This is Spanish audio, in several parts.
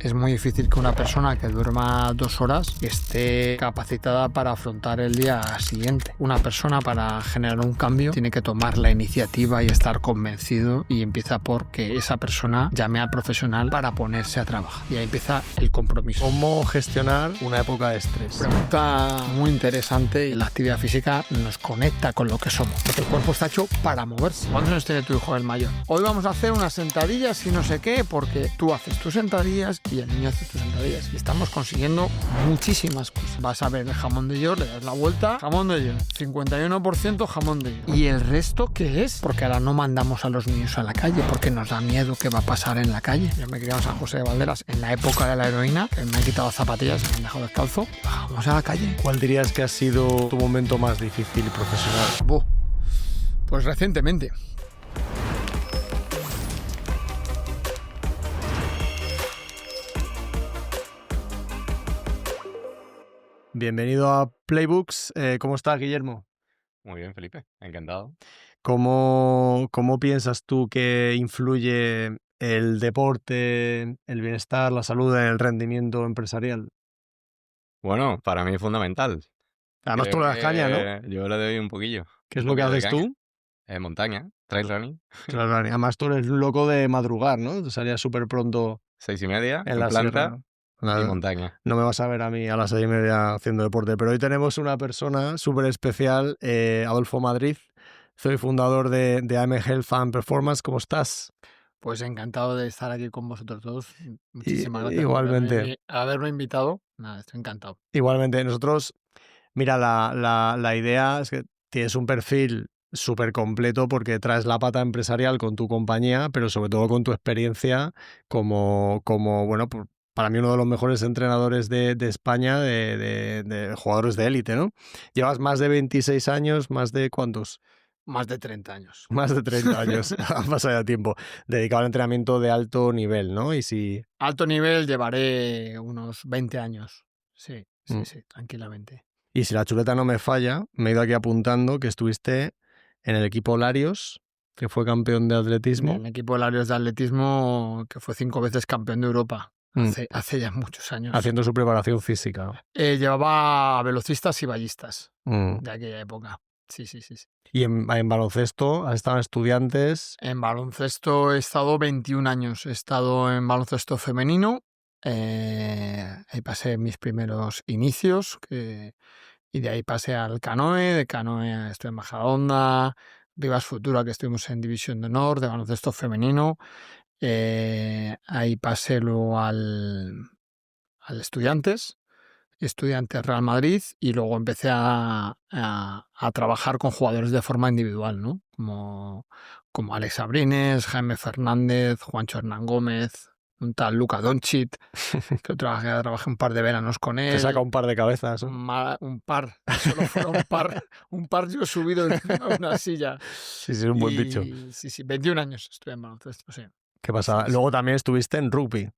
Es muy difícil que una persona que duerma 2 horas esté capacitada para afrontar el día siguiente. Una persona, para generar un cambio, tiene que tomar la iniciativa y estar convencido, y empieza por que esa persona llame al profesional para ponerse a trabajar. Y ahí empieza el compromiso. ¿Cómo gestionar una época de estrés? Pregunta muy interesante. La actividad física nos conecta con lo que somos, porque el cuerpo está hecho para moverse. ¿Cuántos años tiene tu hijo el mayor? Hoy vamos a hacer unas sentadillas y no sé qué, porque tú haces tus sentadillas y el niño hace tus sentadillas. Y estamos consiguiendo muchísimas cosas. Vas a ver el jamón de york, le das la vuelta, jamón de york, 51% jamón de york. ¿Y el resto qué es? Porque ahora no mandamos a los niños a la calle, porque nos da miedo qué va a pasar en la calle. Yo me crié en San José de Valderas en la época de la heroína, que me han quitado las zapatillas y me han dejado descalzo. Vamos a la calle. ¿Cuál dirías que ha sido tu momento más difícil y profesional? Pues recientemente. Bienvenido a Playbooks. ¿Cómo estás, Guillermo? Muy bien, Felipe. Encantado. ¿Cómo piensas tú que influye el deporte, el bienestar, la salud en el rendimiento empresarial? Bueno, para mí es fundamental. Además, Creo tú le das caña, ¿no? que Yo le doy un poquillo. ¿Qué es lo que haces tú? Montaña, trail running, Claro, además tú eres loco de madrugar, ¿no? Te salías súper pronto 6:30, en en la planta sierra, ¿no? y montaña. No me vas a ver a mí a las 6:30 haciendo deporte, pero hoy tenemos una persona súper especial, Adolfo Madrid. Soy fundador de AM Health and Performance. ¿Cómo estás? Pues encantado de estar aquí con vosotros todos. Muchísimas gracias Igualmente. por haberme invitado. Nada, estoy encantado. Igualmente, nosotros, mira, la idea es que tienes un perfil súper completo porque traes la pata empresarial con tu compañía, pero sobre todo con tu experiencia como bueno, para mí uno de los mejores entrenadores de España, de jugadores de élite, ¿no? Llevas más de 26 años, ¿más de cuántos? Más de 30 años. Más de 30 años, ha pasado ya tiempo, dedicado al entrenamiento de alto nivel, ¿no? Y si... Alto nivel llevaré unos 20 años. Sí, tranquilamente. Y si la chuleta no me falla, me he ido aquí apuntando que estuviste en el equipo Larios, que fue campeón de atletismo. En el equipo de Larios de atletismo, que fue 5 veces campeón de Europa. Hace ya muchos años. Haciendo su preparación física. Llevaba a velocistas y ballistas de aquella época. Sí. ¿Y en baloncesto has estado en Estudiantes? En baloncesto he estado 21 años. He estado en baloncesto femenino. Ahí pasé mis primeros inicios. Y de ahí pasé al canoe. De canoe estoy en Majadahonda. Rivas Futura, que estuvimos en División de Honor, de baloncesto femenino. Ahí pasé luego al Estudiantes Real Madrid, y luego empecé a trabajar con jugadores de forma individual, ¿no? Como Alex Abrines, Jaime Fernández, Juancho Hernán Gómez, un tal Luka Doncic, que trabajé un par de veranos con él. Te saca un par de cabezas, ¿no? Un par, solo fueron un par yo subido en una silla. Sí, un buen bicho. Sí, 21 años estuve en baloncesto, sí. ¿Qué pasaba? Sí. Luego también estuviste en rugby.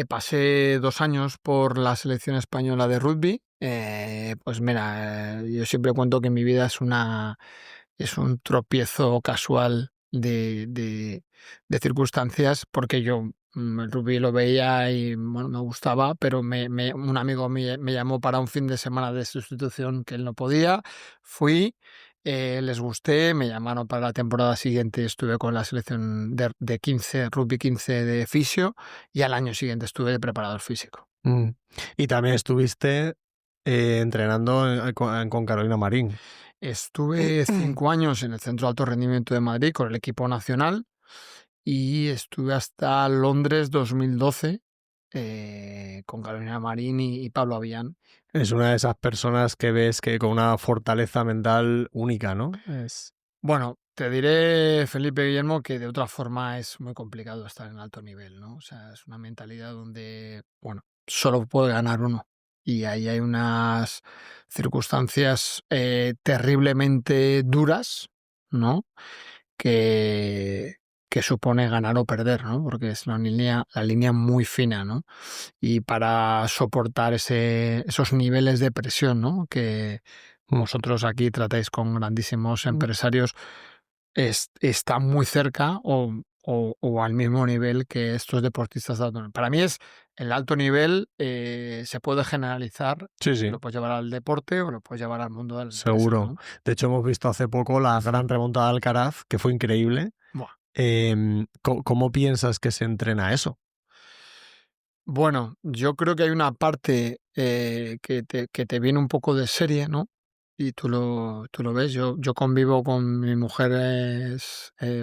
Pasé 2 años por la selección española de rugby. Pues mira, yo siempre cuento que mi vida es un tropiezo casual de circunstancias, porque yo el rugby lo veía y bueno, me gustaba, pero un amigo me llamó para un fin de semana de sustitución que él no podía. Fui. Les gusté, me llamaron para la temporada siguiente, estuve con la selección de 15, rugby 15 de fisio, y al año siguiente estuve de preparador físico. Y también estuviste entrenando con Carolina Marín. Estuve 5 años en el Centro de Alto Rendimiento de Madrid con el equipo nacional, y estuve hasta Londres 2012 con Carolina Marín y Pablo Avillán. Es una de esas personas que ves que con una fortaleza mental única, ¿no? Bueno, te diré, Felipe, Guillermo, que de otra forma es muy complicado estar en alto nivel, ¿no? O sea, es una mentalidad donde, bueno, solo puede ganar uno. Y ahí hay unas circunstancias terriblemente duras, ¿no? Que supone ganar o perder, ¿no? Porque es la línea muy fina, ¿no? Y para soportar esos niveles de presión, ¿no? Que vosotros aquí tratáis con grandísimos empresarios, está muy cerca, o o al mismo nivel que estos deportistas de alto nivel. Para mí es el alto nivel, se puede generalizar, Sí, sí, lo puedes llevar al deporte o lo puedes llevar al mundo de la empresa, seguro. ¿no? De hecho, hemos visto hace poco la gran remontada de Alcaraz, que fue increíble. Buah. ¿Cómo piensas que se entrena eso? Bueno, yo creo que hay una parte que te viene un poco de serie, ¿no? Y tú lo ves. Yo convivo con mi mujer,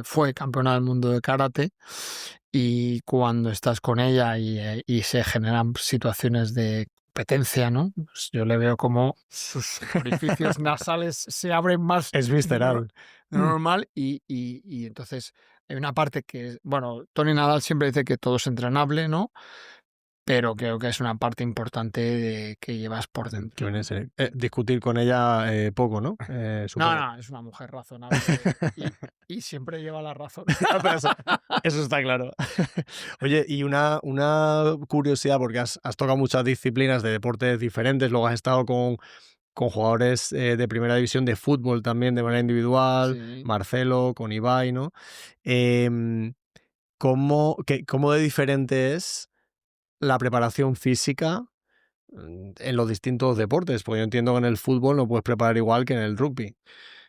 fue campeona del mundo de karate, y cuando estás con ella y se generan situaciones de competencia, ¿no? Pues yo le veo como sus orificios nasales se abren más Es de visceral. lo normal y entonces hay una parte que, bueno, Tony Nadal siempre dice que todo es entrenable, ¿no? Pero creo que es una parte importante que llevas por Que dentro, viene a ¿no? ser, discutir con ella poco, ¿no? No, Supongo. no, es una mujer razonable y siempre lleva la razón. Ah, pero eso está claro. Oye, y una curiosidad, porque has tocado muchas disciplinas de deportes diferentes, luego has estado con jugadores de primera división de fútbol también de manera individual, Sí. Marcelo, con Ibai, ¿no? Em, ¿Cómo de diferente es la preparación física en los distintos deportes? Porque yo entiendo que en el fútbol no puedes preparar igual que en el rugby,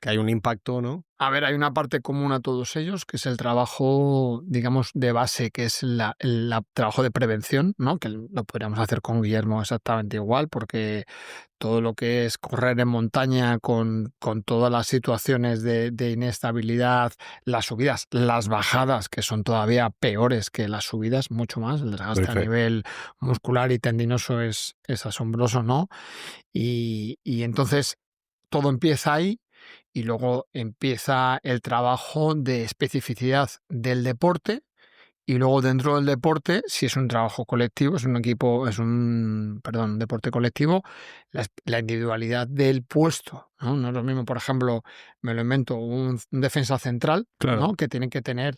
que hay un impacto, ¿no? A ver, hay una parte común a todos ellos, que es el trabajo, digamos, de base, que es el trabajo de prevención, ¿no? Que lo podríamos hacer con Guillermo exactamente igual, porque todo lo que es correr en montaña con todas las situaciones de inestabilidad, las subidas, las bajadas, que son todavía peores que las subidas, mucho más, el desgaste a Perfecto. nivel muscular y tendinoso es asombroso, ¿no? Y entonces todo empieza ahí y luego empieza el trabajo de especificidad del deporte. Y luego dentro del deporte, si es un trabajo colectivo, es un equipo, un deporte colectivo, la individualidad del puesto, ¿no? No es lo mismo, por ejemplo, me lo invento, un defensa central, Claro. ¿no? Que tiene que tener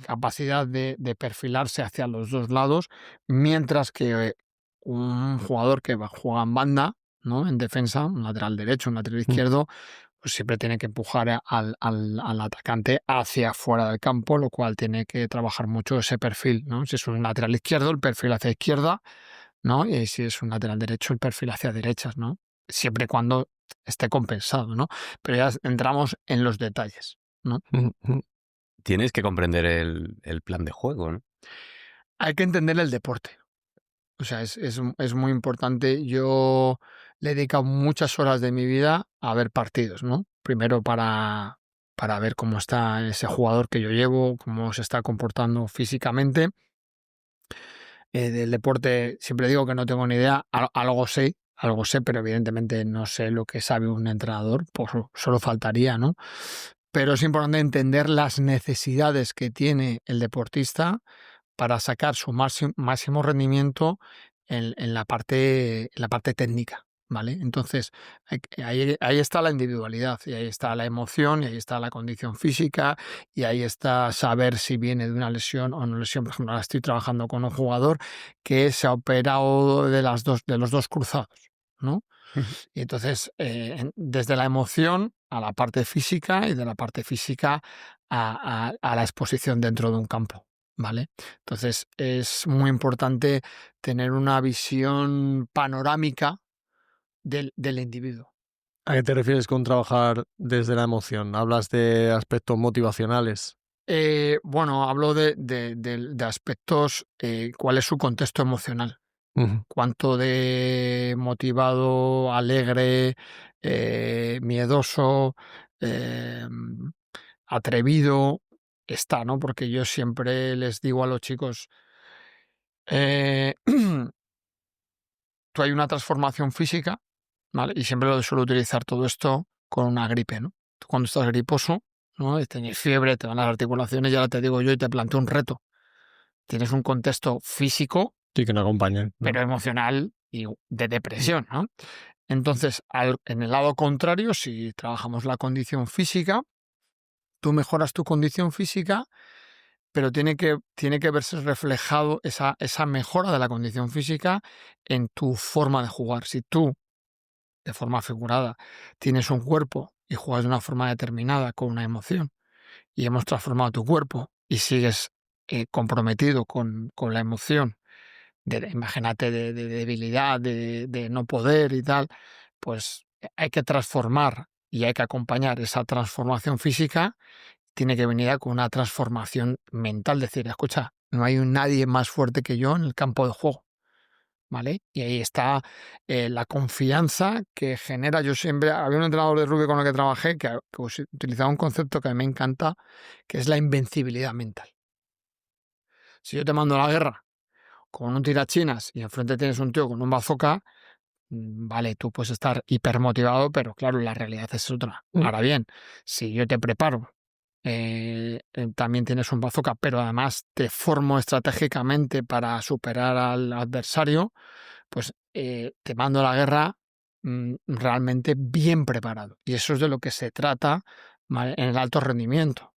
capacidad de perfilarse hacia los dos lados, mientras que un jugador que juega en banda, ¿no? En defensa, un lateral derecho, un lateral izquierdo, pues siempre tiene que empujar al atacante hacia afuera del campo, lo cual tiene que trabajar mucho ese perfil, ¿no? Si es un lateral izquierdo, el perfil hacia izquierda, ¿no? Y si es un lateral derecho, el perfil hacia derechas, ¿no? Siempre y cuando esté compensado, ¿no? Pero ya entramos en los detalles, ¿no? Tienes que comprender el plan de juego, ¿no? Hay que entender el deporte. O sea, es muy importante. Yo le he dedicado muchas horas de mi vida a ver partidos, ¿no? Primero para ver cómo está ese jugador que yo llevo, cómo se está comportando físicamente. Del deporte siempre digo que no tengo ni idea, algo sé, pero evidentemente no sé lo que sabe un entrenador, pues solo faltaría, ¿no? Pero es importante entender las necesidades que tiene el deportista para sacar su máximo rendimiento en la parte técnica, ¿vale? Entonces, ahí está la individualidad, y ahí está la emoción, y ahí está la condición física, y ahí está saber si viene de una lesión o no lesión. Por ejemplo, ahora estoy trabajando con un jugador que se ha operado de los dos cruzados, ¿no? Y entonces, desde la emoción a la parte física y de la parte física a la exposición dentro de un campo, ¿vale? Entonces, es muy importante tener una visión panorámica del individuo. ¿A qué te refieres con trabajar desde la emoción? ¿Hablas de aspectos motivacionales? Bueno, hablo de aspectos, cuál es su contexto emocional. Ujú. Cuánto de motivado, alegre, miedoso, atrevido está, ¿no? Porque yo siempre les digo a los chicos, eh, tú hay una transformación física, ¿vale? Y siempre lo suelo utilizar todo esto con una gripe, ¿no? Tú cuando estás griposo, ¿no? Y tienes fiebre, te van las articulaciones, y ahora te digo yo y te planteo un reto. Tienes un contexto físico, Sí, que no acompañan, ¿no? pero emocional y de depresión, ¿no? Entonces, en el lado contrario, si trabajamos la condición física, tú mejoras tu condición física, pero tiene que verse reflejado esa mejora de la condición física en tu forma de jugar. Si tú, de forma figurada, tienes un cuerpo y juegas de una forma determinada con una emoción, y hemos transformado tu cuerpo y sigues comprometido con la emoción, imagínate, de debilidad, de no poder y tal, pues hay que transformar y hay que acompañar esa transformación física. Tiene que venir con una transformación mental, decir, escucha, no hay nadie más fuerte que yo en el campo de juego, ¿vale? Y ahí está la confianza que genera. Yo siempre, había un entrenador de rugby con el que trabajé que utilizaba un concepto que a mí me encanta, que es la invencibilidad mental. Si yo te mando a la guerra con un tirachinas y enfrente tienes un tío con un bazooka, vale, tú puedes estar hipermotivado, pero claro, la realidad es otra. Ahora bien, si yo te preparo, también tienes un bazooka, pero además te formo estratégicamente para superar al adversario, pues te mando a la guerra realmente bien preparado. Y eso es de lo que se trata, ¿vale?, en el alto rendimiento.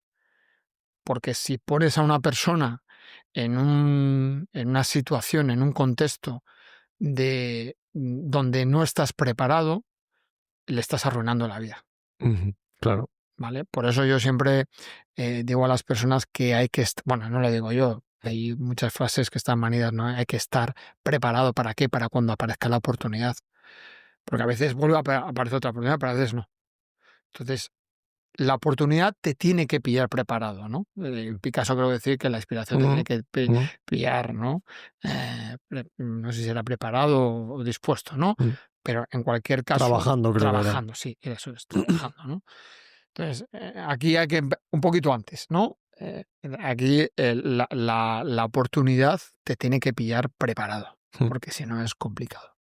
Porque si pones a una persona en una situación, en un contexto donde no estás preparado, le estás arruinando la vida. Claro. ¿Vale? Por eso yo siempre digo a las personas que hay que, bueno, no lo digo yo, hay muchas frases que están manidas, ¿no? Hay que estar preparado. ¿Para qué? Para cuando aparezca la oportunidad. Porque a veces vuelve a aparecer otra oportunidad, pero a veces no. Entonces, la oportunidad te tiene que pillar preparado, ¿no? Picasso creo decir que la inspiración te tiene que pillar, ¿no? No sé si será preparado o dispuesto, ¿no? Pero en cualquier caso... Trabajando, creo que era. Sí, eso es, trabajando, ¿no? Entonces, aquí hay que... Un poquito antes, ¿no? Aquí la oportunidad te tiene que pillar preparado, porque si no es complicado.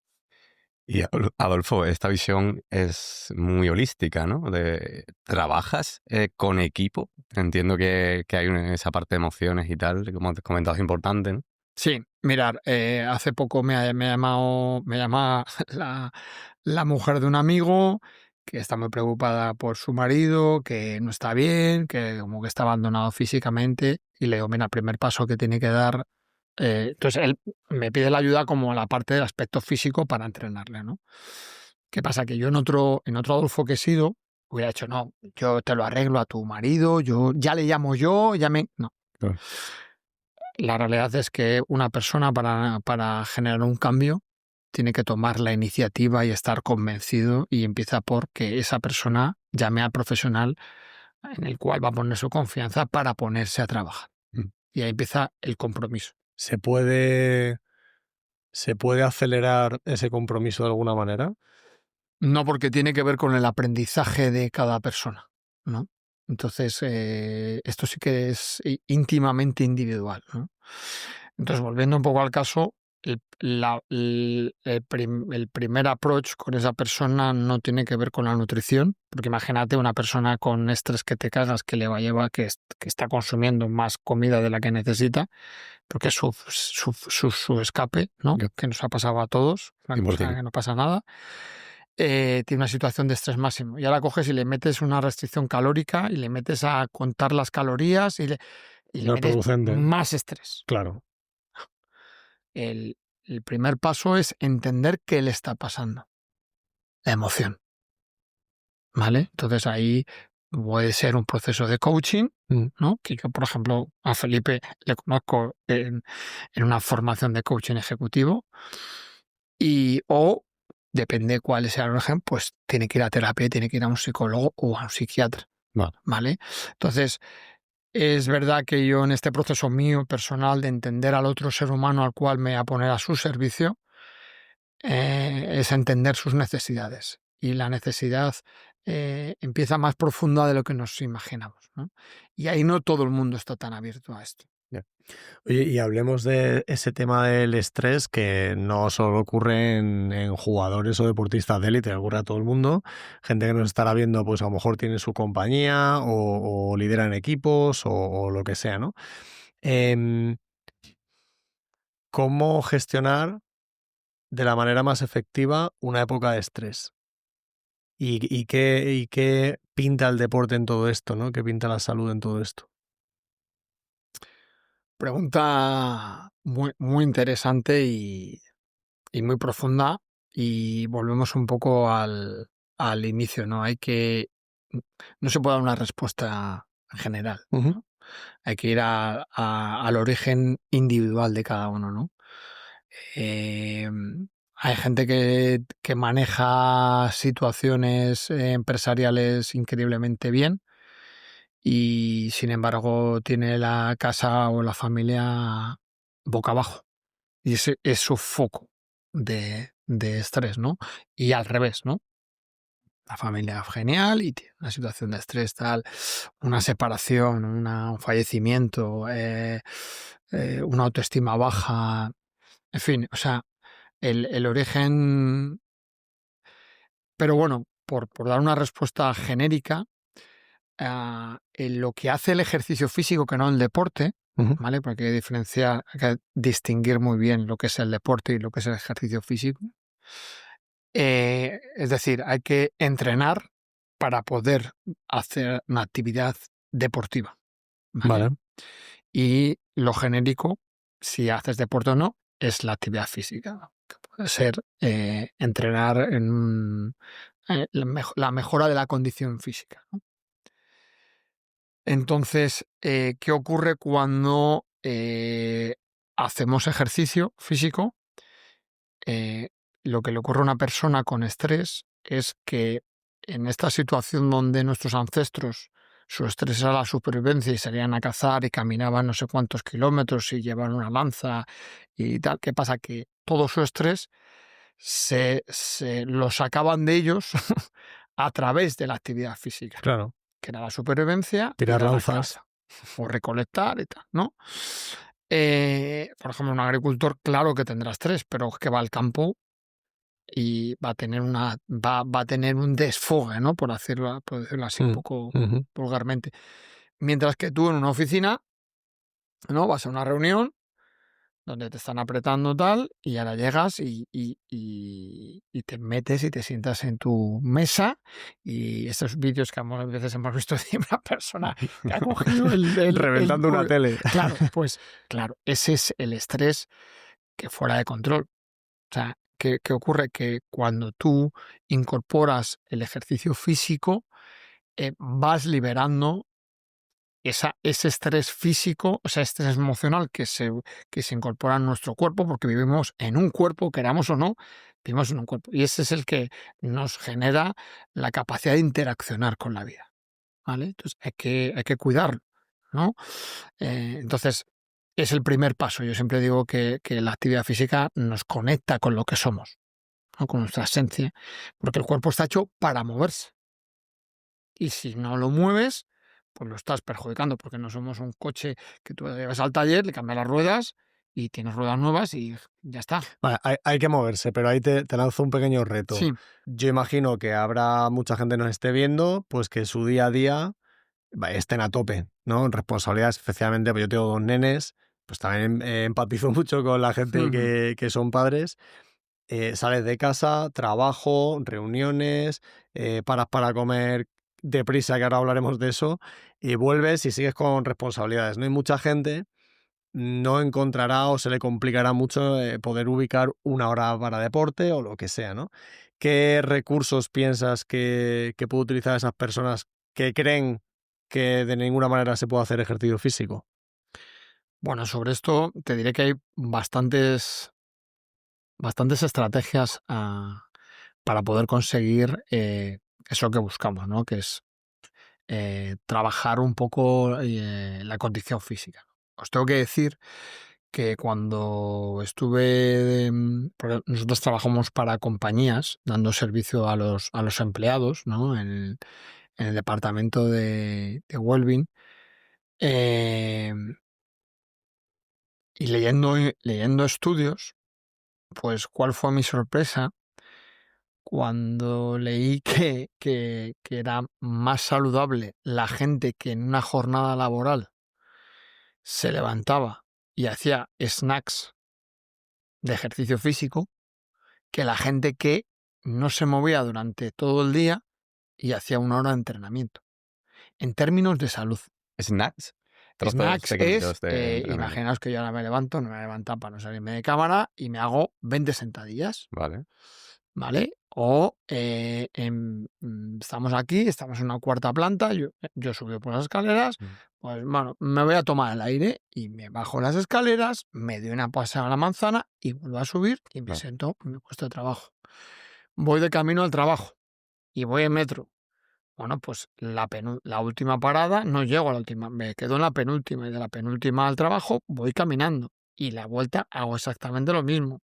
Y Adolfo, esta visión es muy holística, ¿no? ¿Trabajas con equipo? Entiendo que hay esa parte de emociones y tal, como has comentado, es importante, ¿no? Sí, mirar, hace poco me llama la mujer de un amigo que está muy preocupada por su marido, que no está bien, que como que está abandonado físicamente, y le digo, mira, el primer paso que tiene que dar... entonces él me pide la ayuda como la parte del aspecto físico para entrenarle, ¿no? ¿Qué pasa? Que yo en otro Adolfo que he sido, hubiera dicho, no, yo te lo arreglo a tu marido, yo ya le llamo yo, No. Claro. La realidad es que una persona para generar un cambio tiene que tomar la iniciativa y estar convencido, y empieza por que esa persona llame al profesional en el cual va a poner su confianza para ponerse a trabajar. Y ahí empieza el compromiso. ¿Se puede acelerar ese compromiso de alguna manera? No, porque tiene que ver con el aprendizaje de cada persona, ¿no? Entonces, esto sí que es íntimamente individual, ¿no? Entonces, volviendo un poco al caso, el primer approach con esa persona no tiene que ver con la nutrición, porque imagínate una persona con estrés que te cagas, que le va a llevar, que está consumiendo más comida de la que necesita, porque es su escape, ¿no? Que nos ha pasado a todos, que no pasa nada. Tiene una situación de estrés máximo. Y ahora coges y le metes una restricción calórica y le metes a contar las calorías y le metes más estrés. Claro. El primer paso es entender qué le está pasando. La emoción. ¿Vale? Entonces ahí puede ser un proceso de coaching, ¿no? Que yo, por ejemplo, a Felipe le conozco en una formación de coaching ejecutivo, o depende cuál sea el origen, pues tiene que ir a terapia, tiene que ir a un psicólogo o a un psiquiatra. ¿Vale? Entonces, es verdad que yo en este proceso mío personal de entender al otro ser humano al cual me voy a poner a su servicio, es entender sus necesidades. Y la necesidad empieza más profunda de lo que nos imaginamos, ¿no? Y ahí no todo el mundo está tan abierto a esto. Oye, y hablemos de ese tema del estrés, que no solo ocurre en jugadores o deportistas de élite, ocurre a todo el mundo. Gente que nos estará viendo, pues a lo mejor tiene su compañía o lidera en equipos o lo que sea, ¿no? ¿Cómo gestionar de la manera más efectiva una época de estrés? ¿Y qué pinta el deporte en todo esto, ¿no? ¿Qué pinta la salud en todo esto? Pregunta muy, muy interesante y muy profunda, y volvemos un poco al inicio, ¿no? No se puede dar una respuesta general, ¿no? Hay que ir al origen individual de cada uno, ¿no? Hay gente que maneja situaciones empresariales increíblemente bien y sin embargo tiene la casa o la familia boca abajo. Y ese es su foco de estrés, ¿no? Y al revés, ¿no? La familia genial y tiene una situación de estrés tal, una separación, un fallecimiento, una autoestima baja, en fin, o sea, el origen. Pero bueno, por dar una respuesta genérica, en lo que hace el ejercicio físico que no el deporte, Ujú. ¿vale? Porque hay que diferenciar, hay que distinguir muy bien lo que es el deporte y lo que es el ejercicio físico. Es decir, hay que entrenar para poder hacer una actividad deportiva, ¿vale? Vale. Y lo genérico, si haces deporte o no, es la actividad física, ¿no? Que puede ser entrenar en la mejora de la condición física, ¿no? Entonces, ¿qué ocurre cuando hacemos ejercicio físico? Lo que le ocurre a una persona con estrés es que en esta situación donde nuestros ancestros, su estrés era la supervivencia y salían a cazar y caminaban no sé cuántos kilómetros y llevaban una lanza y tal, ¿qué pasa? Que todo su estrés se lo sacaban de ellos a través de la actividad física, Claro. que era la supervivencia, Tirar ir a la lanzas. caza o recolectar y tal, ¿no? Por ejemplo, un agricultor, claro que tendrá estrés, pero es que va al campo y va a tener un desfogue, ¿no? Por decirlo así un poco Ujú. vulgarmente. Mientras que tú en una oficina, ¿no? Vas a una reunión donde te están apretando tal, y ahora llegas y te metes y te sientas en tu mesa, y estos vídeos que a veces hemos visto de una persona que ha cogido Reventando una tele. Claro, pues claro, ese es el estrés que fuera de control. O sea, ¿qué ocurre? Que cuando tú incorporas el ejercicio físico, vas liberando ese estrés físico, o sea, estrés emocional que se incorpora en nuestro cuerpo, porque vivimos en un cuerpo, queramos o no, vivimos en un cuerpo. Y ese es el que nos genera la capacidad de interaccionar con la vida, ¿vale? Entonces hay que cuidarlo, ¿no? Entonces, es el primer paso. Yo siempre digo que la actividad física nos conecta con lo que somos, ¿no? Con nuestra esencia, porque el cuerpo está hecho para moverse. Y si no lo mueves, pues lo estás perjudicando, porque no somos un coche que tú llevas al taller, le cambias las ruedas y tienes ruedas nuevas y ya está. Vale, hay que moverse, pero ahí te lanzo un pequeño reto. Sí, Yo imagino que habrá mucha gente que nos esté viendo, pues que su día a día estén a tope, ¿no? Responsabilidades, especialmente, pues yo tengo 2 nenes, pues también empatizo mucho con la gente que son padres. Sales de casa, trabajo, reuniones, paras para comer deprisa, que ahora hablaremos de eso, y vuelves y sigues con responsabilidades, ¿no? Y mucha gente no encontrará o se le complicará mucho poder ubicar una hora para deporte o lo que sea, ¿no? ¿Qué recursos piensas que puede utilizar esas personas que creen que de ninguna manera se puede hacer ejercicio físico? bueno, sobre esto te diré que hay bastantes estrategias para poder conseguir eso que buscamos, ¿no? Que es trabajar un poco la condición física. Os tengo que decir que cuando estuve, porque nosotros trabajamos para compañías dando servicio a los empleados, ¿no? En el departamento de Wellbeing, y leyendo estudios, pues cuál fue mi sorpresa cuando leí que era más saludable la gente que en una jornada laboral se levantaba y hacía snacks de ejercicio físico que la gente que no se movía durante todo el día y hacía una hora de entrenamiento. En términos de salud. Snacks, trozos Snacks es, pequeñitos de entrenamiento. imaginaos que yo ahora me levanto, no me voy a levantar para no salirme de cámara y me hago 20 sentadillas, Vale. ¿vale? O estamos aquí, estamos en una cuarta planta, yo subí por las escaleras, pues bueno, me voy a tomar el aire y me bajo las escaleras, me doy una pasada a la manzana y vuelvo a subir y me Claro. siento en mi puesto de trabajo. Voy de camino al trabajo y voy en metro. Bueno, pues la última parada, no llego a la última, me quedo en la penúltima y de la penúltima al trabajo voy caminando y la vuelta hago exactamente lo mismo.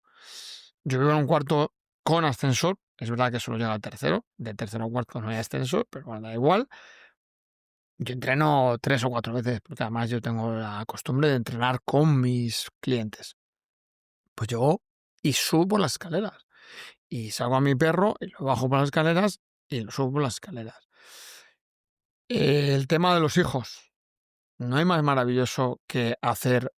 Yo vivo en un cuarto con ascensor, es verdad que solo llega al tercero, de tercero a cuarto no hay ascensor, pero bueno, da igual. Yo entreno 3 o 4 veces, porque además yo tengo la costumbre de entrenar con mis clientes. Pues yo y subo por las escaleras y salgo a mi perro y lo bajo por las escaleras y lo subo por las escaleras. El tema de los hijos. No hay más maravilloso que hacer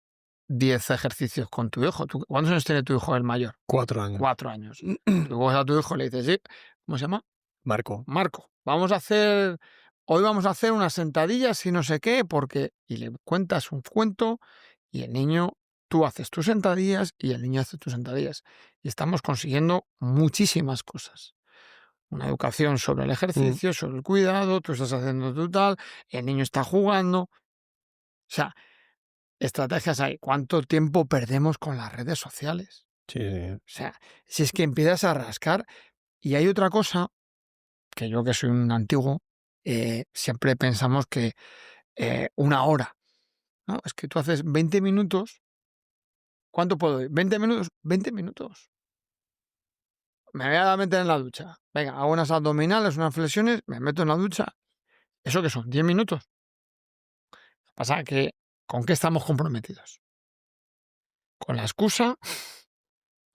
10 ejercicios con tu hijo. ¿Cuántos años tiene tu hijo el mayor? 4 años. 4 años. Tú coges a tu hijo y le dices, sí, ¿cómo se llama? Marco. Marco, hoy vamos a hacer unas sentadillas y no sé qué, porque... Y le cuentas un cuento y el niño, tú haces tus sentadillas y el niño hace tus sentadillas. Y estamos consiguiendo muchísimas cosas. Una educación sobre el ejercicio, sobre el cuidado, tú estás haciendo tu tal, el niño está jugando. O sea, estrategias hay. ¿Cuánto tiempo perdemos con las redes sociales? Sí, sí. O sea, si es que empiezas a rascar. Y hay otra cosa, que yo que soy un antiguo, siempre pensamos que 1 hora. ¿No? Es que tú haces 20 minutos. ¿Cuánto puedo ir? ¿20 minutos? 20 minutos. Me voy a meter en la ducha. Venga, hago unas abdominales, unas flexiones, me meto en la ducha. ¿Eso qué son? 10 minutos. Lo que pasa es que, ¿con qué estamos comprometidos? ¿Con la excusa?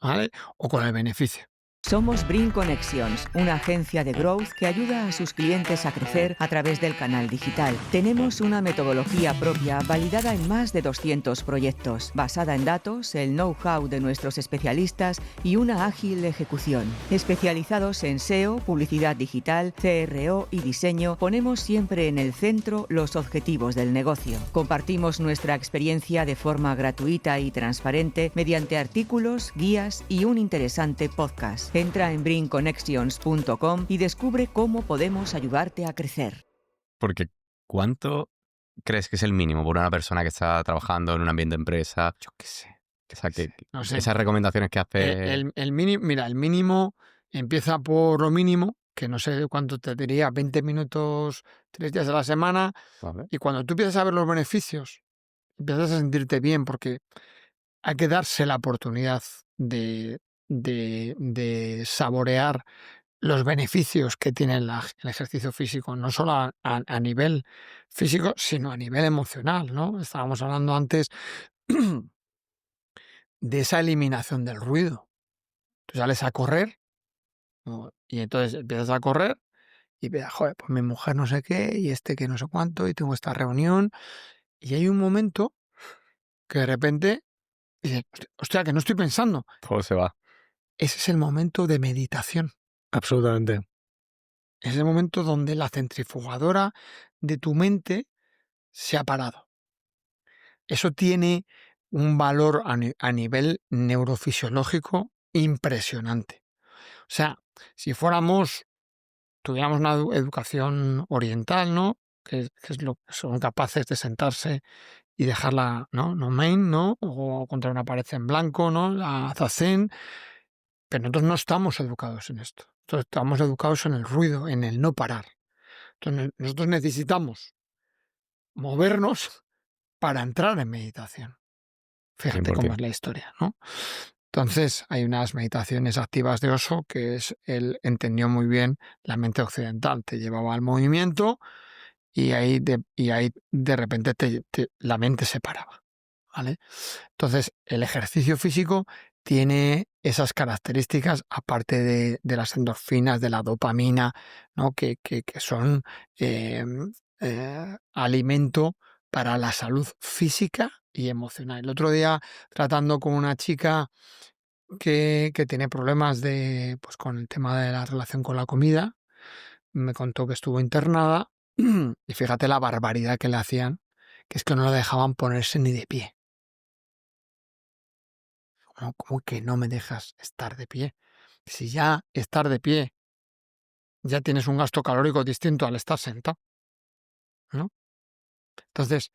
¿Vale? ¿O con el beneficio? Somos Bring Connections, una agencia de growth que ayuda a sus clientes a crecer a través del canal digital. Tenemos una metodología propia validada en más de 200 proyectos, basada en datos, el know-how de nuestros especialistas y una ágil ejecución. Especializados en SEO, publicidad digital, CRO y diseño, ponemos siempre en el centro los objetivos del negocio. Compartimos nuestra experiencia de forma gratuita y transparente mediante artículos, guías y un interesante podcast. Entra en bringconnections.com y descubre cómo podemos ayudarte a crecer. Porque ¿cuánto crees que es el mínimo por una persona que está trabajando en un ambiente de empresa? Yo qué sé. O sea, No sé. esas recomendaciones que hace... El mínimo, mira, el mínimo empieza por lo mínimo, que no sé cuánto te diría, 20 minutos, 3 días a la semana. Vale. Y cuando tú empiezas a ver los beneficios, empiezas a sentirte bien, porque hay que darse la oportunidad de saborear los beneficios que tiene el ejercicio físico, no solo a nivel físico, sino a nivel emocional, ¿no? Estábamos hablando antes de esa eliminación del ruido. Tú sales a correr, ¿no? Y entonces empiezas a correr y ves, joder, pues mi mujer no sé qué y este que no sé cuánto y tengo esta reunión. Y hay un momento que de repente dices, hostia, que no estoy pensando. Todo se va. Ese es el momento de meditación. Absolutamente. Es el momento donde la centrifugadora de tu mente se ha parado. Eso tiene un valor a nivel neurofisiológico impresionante. O sea, si tuviéramos una educación oriental, ¿no? Que es lo que son capaces de sentarse y dejarla, ¿no? No main, ¿no? O contra una pared en blanco, ¿no? La zazen. Pero nosotros no estamos educados en esto. Nosotros estamos educados en el ruido, en el no parar. Entonces, nosotros necesitamos movernos para entrar en meditación. Fíjate cómo es la historia, ¿no? Entonces, hay unas meditaciones activas de Osho que él entendió muy bien la mente occidental. Te llevaba al movimiento y ahí de repente la mente se paraba, ¿vale? Entonces, el ejercicio físico tiene esas características, aparte de las endorfinas, de la dopamina, ¿no? que son alimento para la salud física y emocional. El otro día, tratando con una chica que tiene problemas pues, con el tema de la relación con la comida, me contó que estuvo internada y fíjate la barbaridad que le hacían, que es que no la dejaban ponerse ni de pie. ¿Cómo que no me dejas estar de pie? si ya estar de pie, ya tienes un gasto calórico distinto al estar sentado, ¿no? Entonces,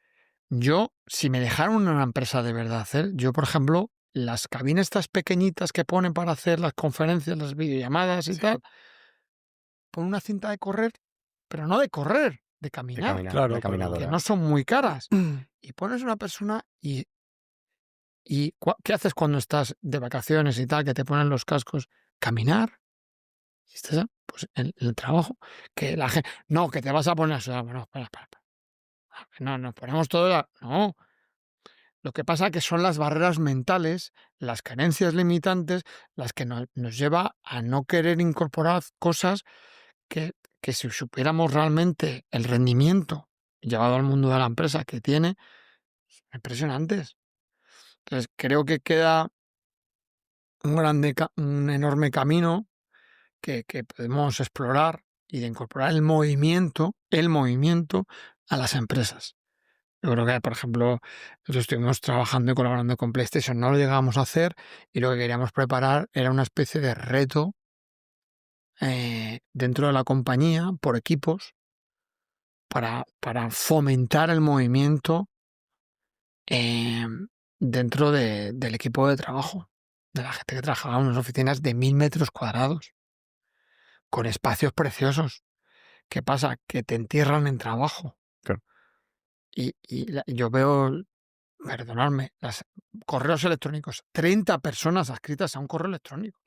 yo, si me dejaran una empresa de verdad hacer, yo, por ejemplo, las cabinas estas pequeñitas que ponen para hacer las conferencias, las videollamadas y tal, pon una cinta de correr, pero no de correr, de caminar, Claro, de claro. que caminadora. no son muy caras. Y pones una persona y ¿qué haces cuando estás de vacaciones y tal, que te ponen los cascos? Caminar. Y estás, pues, en el trabajo. Que la gente, no, que te vas a poner a sudar. Bueno, espera. No, nos ponemos todos. No. Lo que pasa que son las barreras mentales, las carencias limitantes, las que nos lleva a no querer incorporar cosas que si supiéramos realmente el rendimiento llevado al mundo de la empresa que tiene, son impresionantes. Entonces, creo que queda un enorme camino que podemos explorar y de incorporar el movimiento a las empresas. Yo creo que, por ejemplo, nosotros estuvimos trabajando y colaborando con PlayStation, no lo llegamos a hacer y lo que queríamos preparar era una especie de reto dentro de la compañía por equipos para fomentar el movimiento dentro del equipo de trabajo, de la gente que trabajaba en unas oficinas de 1000 metros cuadrados, con espacios preciosos. ¿Qué pasa? Que te entierran en trabajo. Claro. Y yo veo, perdonadme, los correos electrónicos, 30 personas adscritas a un correo electrónico.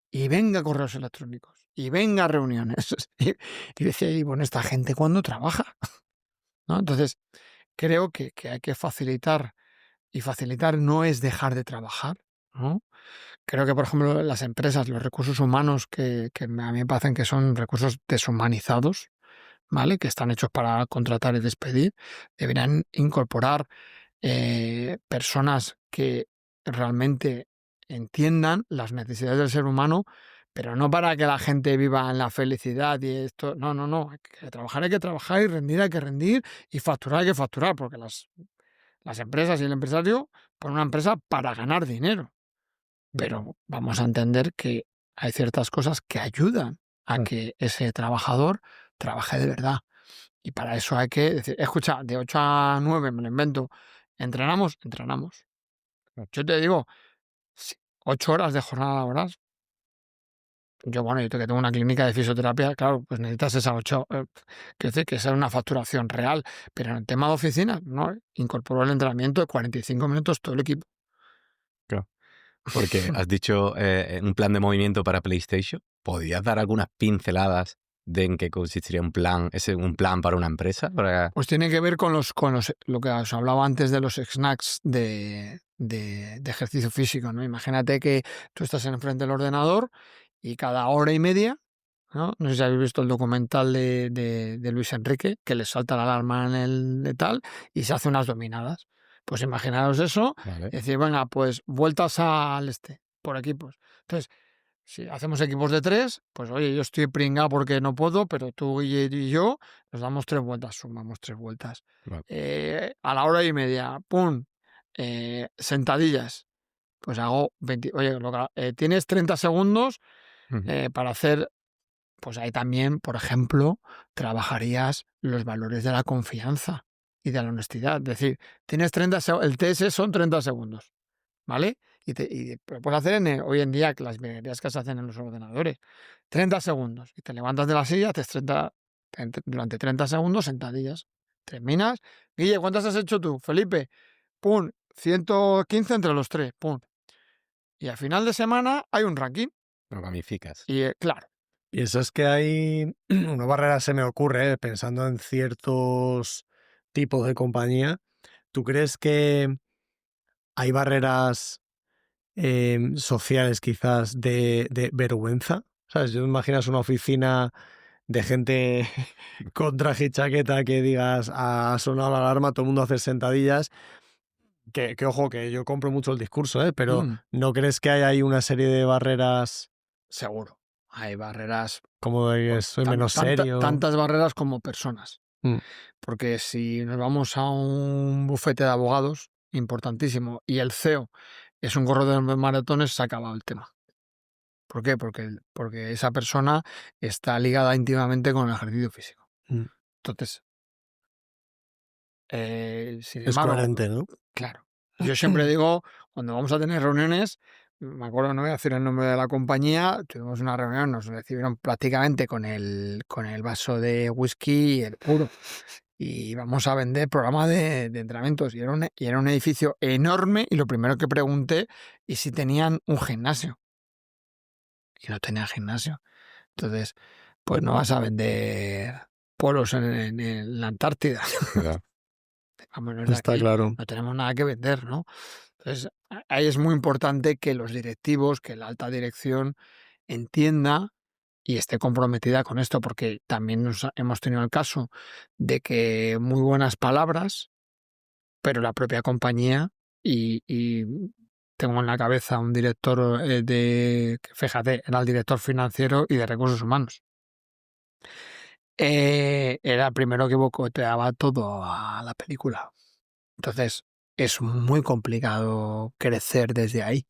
Y venga correos electrónicos, y venga reuniones. Y decía, y bueno, ¿esta gente cuándo trabaja? ¿No? Entonces, creo que hay que facilitar, y facilitar no es dejar de trabajar, ¿no? Creo que, por ejemplo, las empresas, los recursos humanos, que a mí me parecen que son recursos deshumanizados, ¿vale? Que están hechos para contratar y despedir, deberían incorporar personas que realmente entiendan las necesidades del ser humano, pero no para que la gente viva en la felicidad y esto. No. Hay que trabajar y rendir hay que rendir y facturar hay que facturar, porque las empresas y el empresario ponen una empresa para ganar dinero. Pero vamos a entender que hay ciertas cosas que ayudan a que ese trabajador trabaje de verdad. Y para eso hay que decir, escucha, de 8 a 9 me lo invento, ¿entrenamos? Entrenamos. Yo te digo, 8 horas de jornada laboral. Yo que tengo una clínica de fisioterapia, claro, pues necesitas esas 8, quiero decir que sea una facturación real, pero en el tema de oficina, no, incorporó el entrenamiento de 45 minutos todo el equipo. Porque has dicho un plan de movimiento para PlayStation. ¿Podrías dar algunas pinceladas de en qué consistiría un plan para una empresa? Pues tiene que ver con lo que os hablaba antes de los snacks de ejercicio físico, ¿no? Imagínate que tú estás enfrente del ordenador y cada hora y media, ¿no? No sé si habéis visto el documental de Luis Enrique, que le salta la alarma en el de tal y se hace unas dominadas. Pues imaginaros eso, Vale. y decir, venga, pues vueltas al por equipos. Entonces, si hacemos equipos de 3, pues oye, yo estoy pringado porque no puedo, pero tú y yo nos damos 3 vueltas, sumamos 3 vueltas. Vale. A la hora y media, ¡pum! Sentadillas. Pues hago 20. Oye, tienes 30 segundos para hacer. Pues ahí también, por ejemplo, trabajarías los valores de la confianza y de la honestidad. Es decir, tienes 30 segundos, el TS son 30 segundos, ¿vale? Y lo puedes hacer hoy en día, que las minerías que se hacen en los ordenadores. 30 segundos. Y te levantas de la silla, haces durante 30 segundos sentadillas. Terminas. Guille, ¿cuántas has hecho tú? Felipe, pum, 115 entre los 3, pum. Y al final de semana hay un ranking. Lo gamificas. Y claro. Y eso es que hay una barrera, se me ocurre, pensando en ciertos tipos de compañía. ¿Tú crees que hay barreras sociales quizás de vergüenza? ¿Sabes? Yo me imaginas una oficina de gente con traje y chaqueta que digas, ha sonado la alarma, todo el mundo hace sentadillas. Que ojo, que yo compro mucho el discurso, pero ¿no crees que hay ahí una serie de barreras? Seguro. Hay barreras. Como de que soy menos serio. Tantas barreras como personas. Porque si nos vamos a un bufete de abogados, importantísimo, y el CEO es un corredor de maratones, se ha acabado el tema. ¿Por qué? Porque esa persona está ligada íntimamente con el ejercicio físico. Entonces, sin Es embargo, coherente, ¿no? claro. Yo siempre digo, cuando vamos a tener reuniones, me acuerdo, no voy a decir el nombre de la compañía, tuvimos una reunión, nos recibieron prácticamente con el vaso de whisky y el puro. Y vamos a vender programa de entrenamientos. Y era un edificio enorme. Y lo primero que pregunté es si tenían un gimnasio. Y no tenían gimnasio. Entonces, pues no vas a vender polos en la Antártida. Claro. Vámonos de Está aquí. claro. No tenemos nada que vender, ¿no? Entonces, ahí es muy importante que los directivos, que la alta dirección entienda y esté comprometida con esto, porque también hemos tenido el caso de que muy buenas palabras, pero la propia compañía, y tengo en la cabeza un director fíjate, era el director financiero y de recursos humanos. Era el primero que boicoteaba todo a la película. Entonces, es muy complicado crecer desde ahí,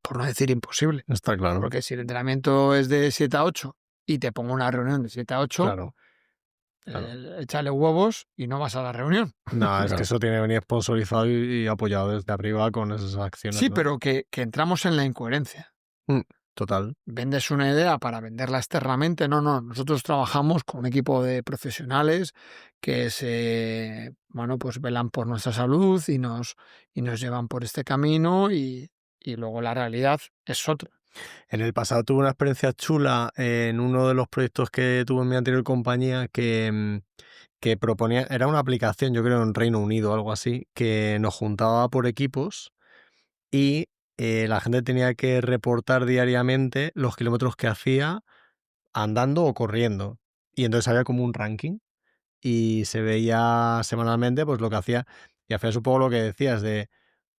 por no decir imposible. Está claro. Porque si el entrenamiento es de 7 a 8 y te pongo una reunión de 7 a 8, Claro. échale huevos y no vas a la reunión. No, es Claro. que eso tiene que venir sponsorizado y apoyado desde arriba con esas acciones. Sí, ¿no? pero que entramos en la incoherencia. Total. Vendes una idea para venderla externamente. No, nosotros trabajamos con un equipo de profesionales que pues velan por nuestra salud y nos llevan por este camino y luego la realidad es otra. En el pasado tuve una experiencia chula en uno de los proyectos que tuve en mi anterior compañía que proponía, era una aplicación, yo creo en Reino Unido o algo así, que nos juntaba por equipos y la gente tenía que reportar diariamente los kilómetros que hacía andando o corriendo. Y entonces había como un ranking y se veía semanalmente pues lo que hacía. Y hacías un poco lo que decías de,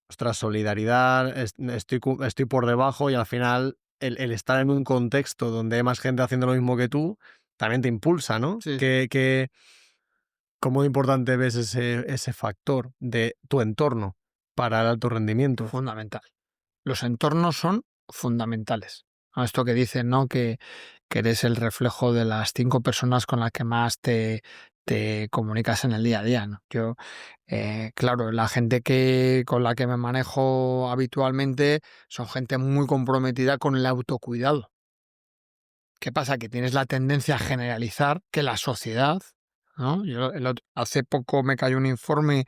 ostras, solidaridad, estoy por debajo y al final el estar en un contexto donde hay más gente haciendo lo mismo que tú también te impulsa, ¿no? Sí. ¿Cómo importante ves ese factor de tu entorno para el alto rendimiento? Fundamental. Los entornos son fundamentales. Esto que dicen, ¿no? Que eres el reflejo de las 5 personas con las que más te comunicas en el día a día, ¿no? Yo, claro, la gente con la que me manejo habitualmente son gente muy comprometida con el autocuidado. ¿Qué pasa? Que tienes la tendencia a generalizar que la sociedad, ¿no? Hace poco me cayó un informe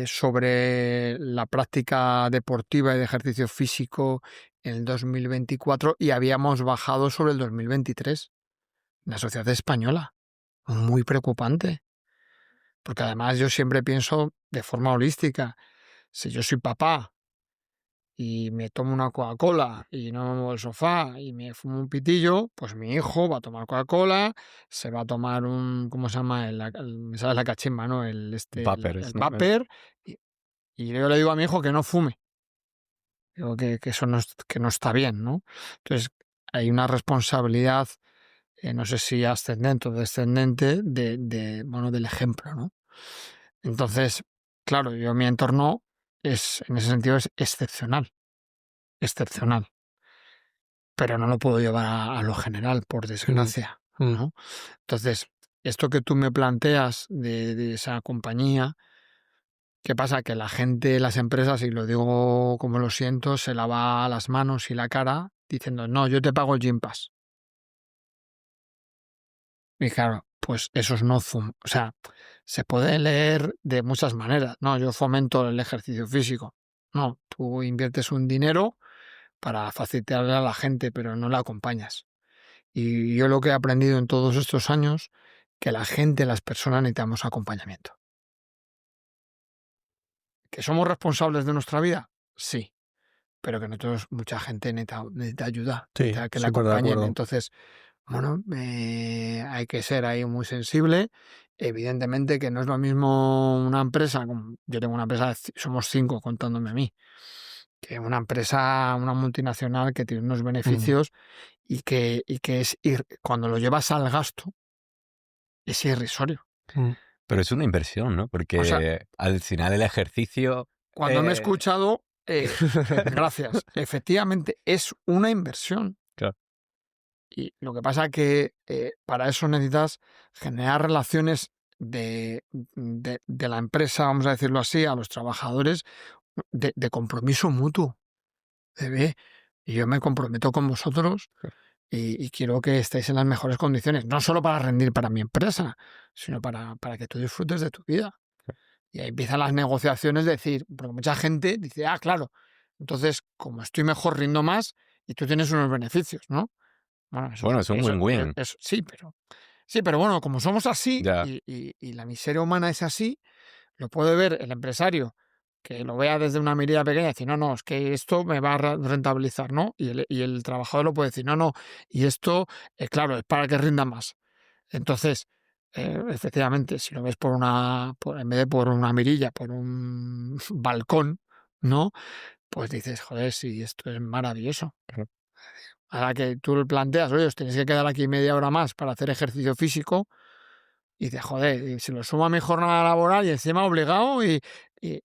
sobre la práctica deportiva y de ejercicio físico en el 2024 y habíamos bajado sobre el 2023. La sociedad española. Muy preocupante. Porque además yo siempre pienso de forma holística. Si yo soy papá y me tomo una Coca-Cola y no me muevo del sofá y me fumo un pitillo, pues mi hijo va a tomar Coca-Cola, se va a tomar me sale la cachimba, ¿no? El Vapers, ¿no? vapor, y yo le digo a mi hijo que no fume. Digo que eso que no está bien, ¿no? Entonces, hay una responsabilidad, no sé si ascendente o descendente, del ejemplo, ¿no? Entonces, claro, mi entorno en ese sentido es excepcional. Excepcional. Pero no lo puedo llevar a lo general, por desgracia, ¿no? Entonces, esto que tú me planteas de esa compañía, ¿qué pasa? Que la gente, las empresas, y lo digo como lo siento, se lava las manos y la cara diciendo, no, yo te pago el Gym Pass. Y claro, pues eso es no o sea, se puede leer de muchas maneras. No, yo fomento el ejercicio físico. No, tú inviertes un dinero para facilitarle a la gente, pero no la acompañas. Y yo lo que he aprendido en todos estos años, que la gente, las personas necesitamos acompañamiento. ¿Que somos responsables de nuestra vida? Sí. Pero que nosotros, mucha gente necesita ayuda, Sí, necesita que la súper de acompañen. acuerdo. Entonces, bueno, hay que ser ahí muy sensible. Evidentemente que no es lo mismo una empresa, yo tengo una empresa, somos 5 contándome a mí, que una empresa, una multinacional que tiene unos beneficios y que cuando lo llevas al gasto, es irrisorio. Pero es una inversión, ¿no? Porque O sea, al final el ejercicio... cuando me he escuchado, Gracias. Efectivamente, es una inversión. Claro. Y lo que pasa es que para eso necesitas generar relaciones de la empresa, vamos a decirlo así, a los trabajadores, de compromiso mutuo. Ve, yo me comprometo con vosotros y quiero que estéis en las mejores condiciones, no solo para rendir para mi empresa, sino para que tú disfrutes de tu vida. Y ahí empiezan las negociaciones de decir, porque mucha gente dice, claro, entonces como estoy mejor rindo más y tú tienes unos beneficios, ¿no? Bueno, es un win-win. Sí, pero bueno, como somos así Ya. y la miseria humana es así, lo puede ver el empresario que lo vea desde una mirada pequeña y decir, no, es que esto me va a rentabilizar, ¿no? Y el trabajador lo puede decir, no, y esto, claro, es para que rinda más. Entonces, efectivamente, si lo ves en vez de por una mirilla, por un balcón, ¿no? Pues dices, joder, sí, esto es maravilloso. Claro. Ahora que tú le planteas, oye, os tenéis que quedar aquí media hora más para hacer ejercicio físico, y dices, joder, y se lo suma a mi jornada laboral y encima obligado y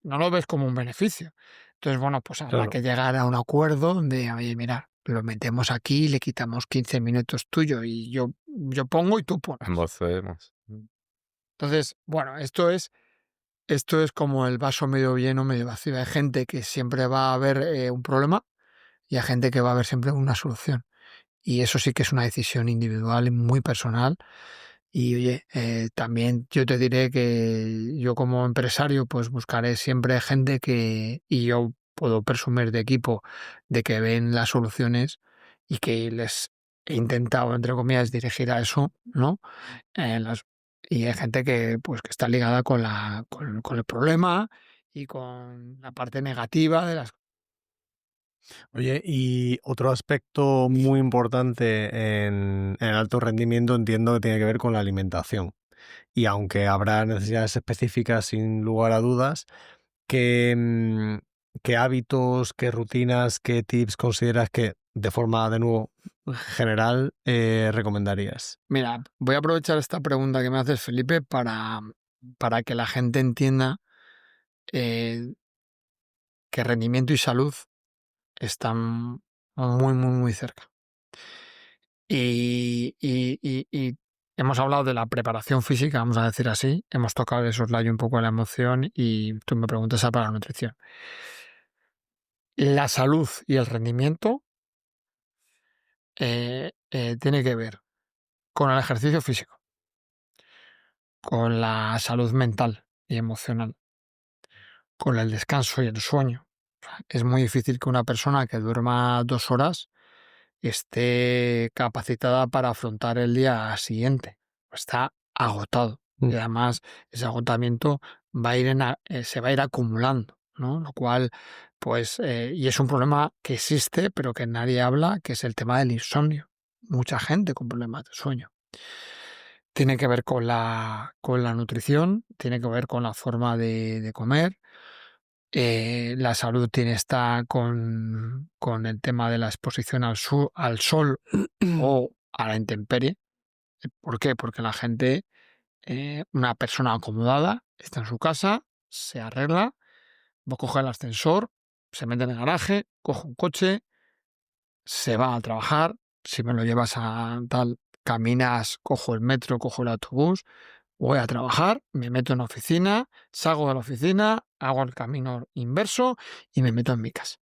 no lo ves como un beneficio. Entonces, bueno, pues habrá Claro. que llegar a un acuerdo donde, oye, mira, lo metemos aquí, le quitamos 15 minutos tuyo y yo pongo y tú pones. Ambos cedemos. Entonces, bueno, esto es como el vaso medio lleno, medio vacío. Hay gente que siempre va a ver un problema y hay gente que va a ver siempre una solución. Y eso sí que es una decisión individual y muy personal. Y oye, también yo te diré que yo como empresario pues buscaré siempre gente y yo puedo presumir de equipo de que ven las soluciones y que les he intentado, entre comillas, dirigir a eso, ¿no? Y hay gente que pues que está ligada con el problema y con la parte negativa de las. Oye, y otro aspecto muy importante en el alto rendimiento entiendo que tiene que ver con la alimentación. Y aunque habrá necesidades específicas sin lugar a dudas, ¿qué hábitos, qué rutinas, qué tips consideras que de forma, de nuevo, general recomendarías? Mira, voy a aprovechar esta pregunta que me haces, Felipe, para que la gente entienda eh, que rendimiento y salud están muy, muy, muy cerca. Y hemos hablado de la preparación física, vamos a decir así. Hemos tocado de soslayo un poco de la emoción y tú me preguntas para la nutrición. La salud y el rendimiento tiene que ver con el ejercicio físico, con la salud mental y emocional, con el descanso y el sueño. Es muy difícil que una persona que duerma 2 horas esté capacitada para afrontar el día siguiente. Está agotado. Y además ese agotamiento se va a ir acumulando, ¿no? Lo cual, pues, y es un problema que existe, pero que nadie habla, que es el tema del insomnio. Mucha gente con problemas de sueño. Tiene que ver con la nutrición, tiene que ver con la forma de comer. La salud está con el tema de la exposición al sol o a la intemperie. ¿Por qué? Porque la gente, una persona acomodada, está en su casa, se arregla, va a coger el ascensor, se mete en el garaje, coge un coche, se va a trabajar. Si me lo llevas a tal, caminas, cojo el metro, cojo el autobús, voy a trabajar, me meto en la oficina, salgo de la oficina, hago el camino inverso y me meto en mi casa.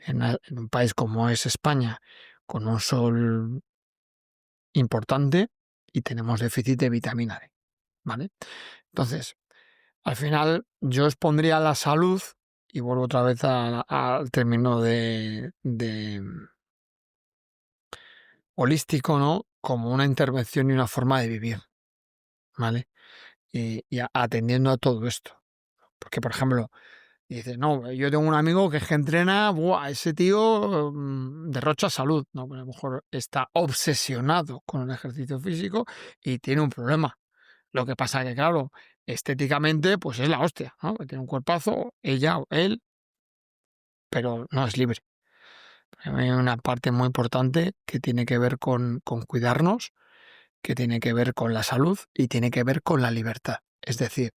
En un país como es España, con un sol importante y tenemos déficit de vitamina D, ¿vale? Entonces, al final yo os pondría la salud y vuelvo otra vez al término de holístico, ¿no? Como una intervención y una forma de vivir, ¿vale? Y atendiendo a todo esto. Porque, por ejemplo, dices, no, yo tengo un amigo que es que entrena, ¡buah! Ese tío derrocha salud, ¿no? Pues a lo mejor está obsesionado con el ejercicio físico y tiene un problema. Lo que pasa que, claro, estéticamente, pues es la hostia, ¿no? Que tiene un cuerpazo, ella o él, pero no es libre. Hay una parte muy importante que tiene que ver con cuidarnos, que tiene que ver con la salud y tiene que ver con la libertad. Es decir,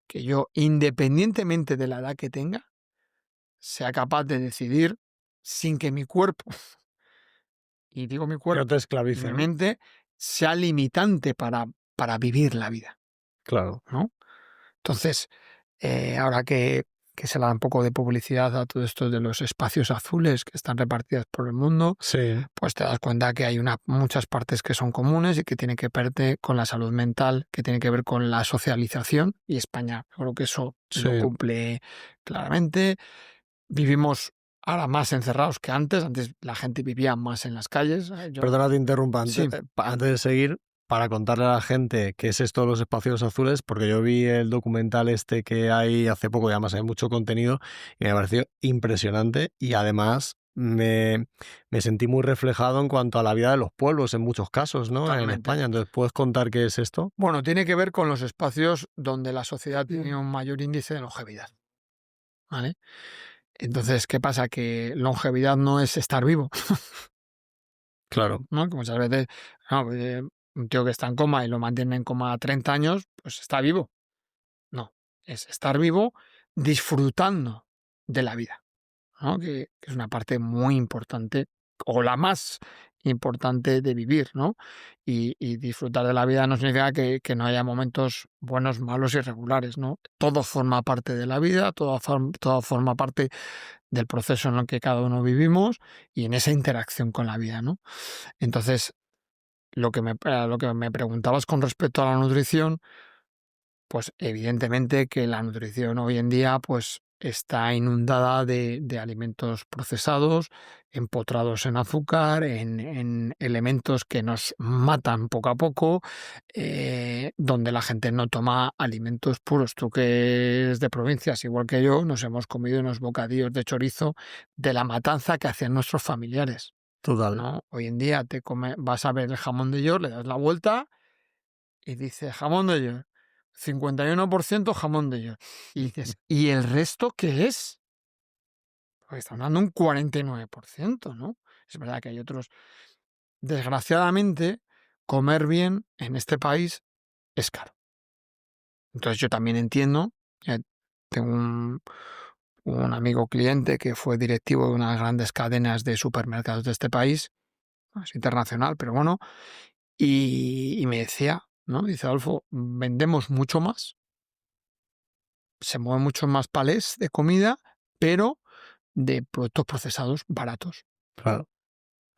que yo, independientemente de la edad que tenga, sea capaz de decidir sin que mi cuerpo, y digo mi Que no cuerpo, te y esclavice, mi ¿no? mente, sea limitante para vivir la vida, Claro. ¿no? Entonces, ahora que se le da un poco de publicidad a todo esto de los espacios azules que están repartidos por el mundo, Sí, pues te das cuenta que hay muchas partes que son comunes y que tienen que verte con la salud mental, que tiene que ver con la socialización, y España, yo creo que eso lo sí. cumple claramente. Vivimos ahora más encerrados que antes la gente vivía más en las calles. Perdona, te interrumpa. Sí. Antes de seguir, para contarle a la gente qué es esto de los espacios azules, porque yo vi el documental este que hay hace poco, y además hay mucho contenido, y me pareció impresionante, y además me sentí muy reflejado en cuanto a la vida de los pueblos en muchos casos, ¿no? En Totalmente. España. Entonces, ¿puedes contar qué es esto? Bueno, tiene que ver con los espacios donde la sociedad tiene un mayor índice de longevidad, ¿vale? Entonces, ¿qué pasa? Que longevidad no es estar vivo, Claro. ¿no? Que muchas veces, no, pues, un tío que está en coma y lo mantiene en coma 30 años, pues está vivo. No, es estar vivo disfrutando de la vida, ¿no? Que es una parte muy importante, o la más importante de vivir, ¿no? Y disfrutar de la vida no significa que no haya momentos buenos, malos y regulares, ¿no? Todo forma parte de la vida, todo forma parte del proceso en el que cada uno vivimos y en esa interacción con la vida, ¿no? Entonces, lo que me preguntabas con respecto a la nutrición, pues evidentemente que la nutrición hoy en día pues está inundada de alimentos procesados, empotrados en azúcar, en elementos que nos matan poco a poco, donde la gente no toma alimentos puros. Tú que eres de provincias, igual que yo, nos hemos comido unos bocadillos de chorizo de la matanza que hacían nuestros familiares, Total. ¿no? Hoy en día vas a ver el jamón de york, le das la vuelta y dice jamón de york, 51% jamón de york. Y dices, ¿y el resto qué es? Pues está hablando un 49%, ¿no? Es verdad que hay otros. Desgraciadamente, comer bien en este país es caro. Entonces yo también entiendo, tengo un amigo cliente que fue directivo de unas grandes cadenas de supermercados de este país, es internacional, pero bueno, y me decía, ¿no? Dice, Adolfo, vendemos mucho más, se mueven muchos más palés de comida, pero de productos procesados baratos. Claro.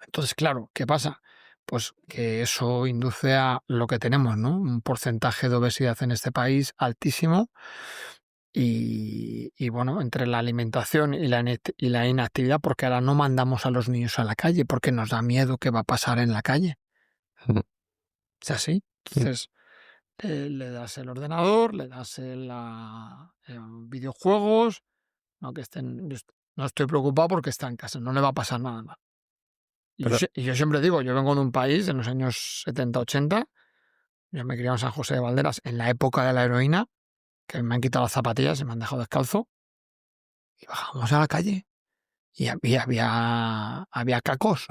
Entonces, claro, ¿qué pasa? Pues que eso induce a lo que tenemos, ¿no? Un porcentaje de obesidad en este país altísimo y bueno, entre la alimentación y la inactividad, porque ahora no mandamos a los niños a la calle porque nos da miedo qué va a pasar en la calle. Mm. Es así. Mm. Entonces, le das el ordenador, le das videojuegos, no que estén. No estoy preocupado porque está en casa, no le va a pasar nada más. Pero- Y yo siempre digo, yo vengo de un país en los años 70-80, yo me crié en San José de Valderas en la época de la heroína, que me han quitado las zapatillas y me han dejado descalzo, y bajábamos a la calle y había cacos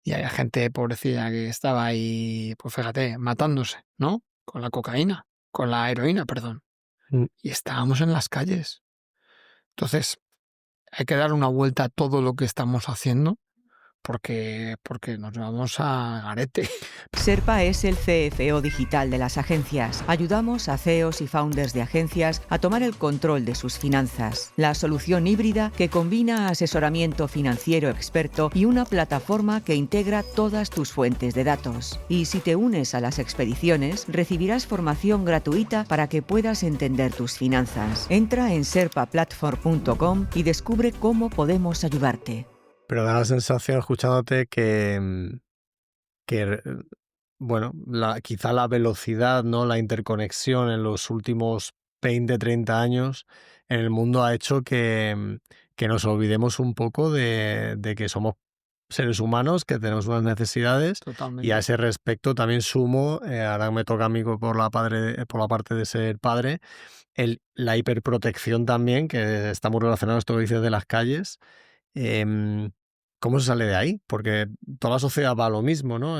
y había gente pobrecilla que estaba ahí, pues fíjate, matándose, ¿no? Con la cocaína, con la heroína, perdón. Mm. Y estábamos en las calles. Entonces, hay que dar una vuelta a todo lo que estamos haciendo porque nos vamos a garete. Serpa es el CFO digital de las agencias. Ayudamos a CEOs y founders de agencias a tomar el control de sus finanzas. La solución híbrida que combina asesoramiento financiero experto y una plataforma que integra todas tus fuentes de datos. Y si te unes a las expediciones, recibirás formación gratuita para que puedas entender tus finanzas. Entra en serpaplatform.com y descubre cómo podemos ayudarte. Pero da la sensación, escuchándote, que bueno, quizá la velocidad, ¿no? La interconexión en los últimos 20, 30 años en el mundo ha hecho que nos olvidemos un poco de que somos seres humanos, que tenemos unas necesidades. Totalmente. Y a ese respecto también sumo, ahora me toca a mí por la parte de ser padre, la hiperprotección también, que está muy relacionado a esto que dices de las calles. ¿Cómo se sale de ahí? Porque toda la sociedad va a lo mismo, ¿no?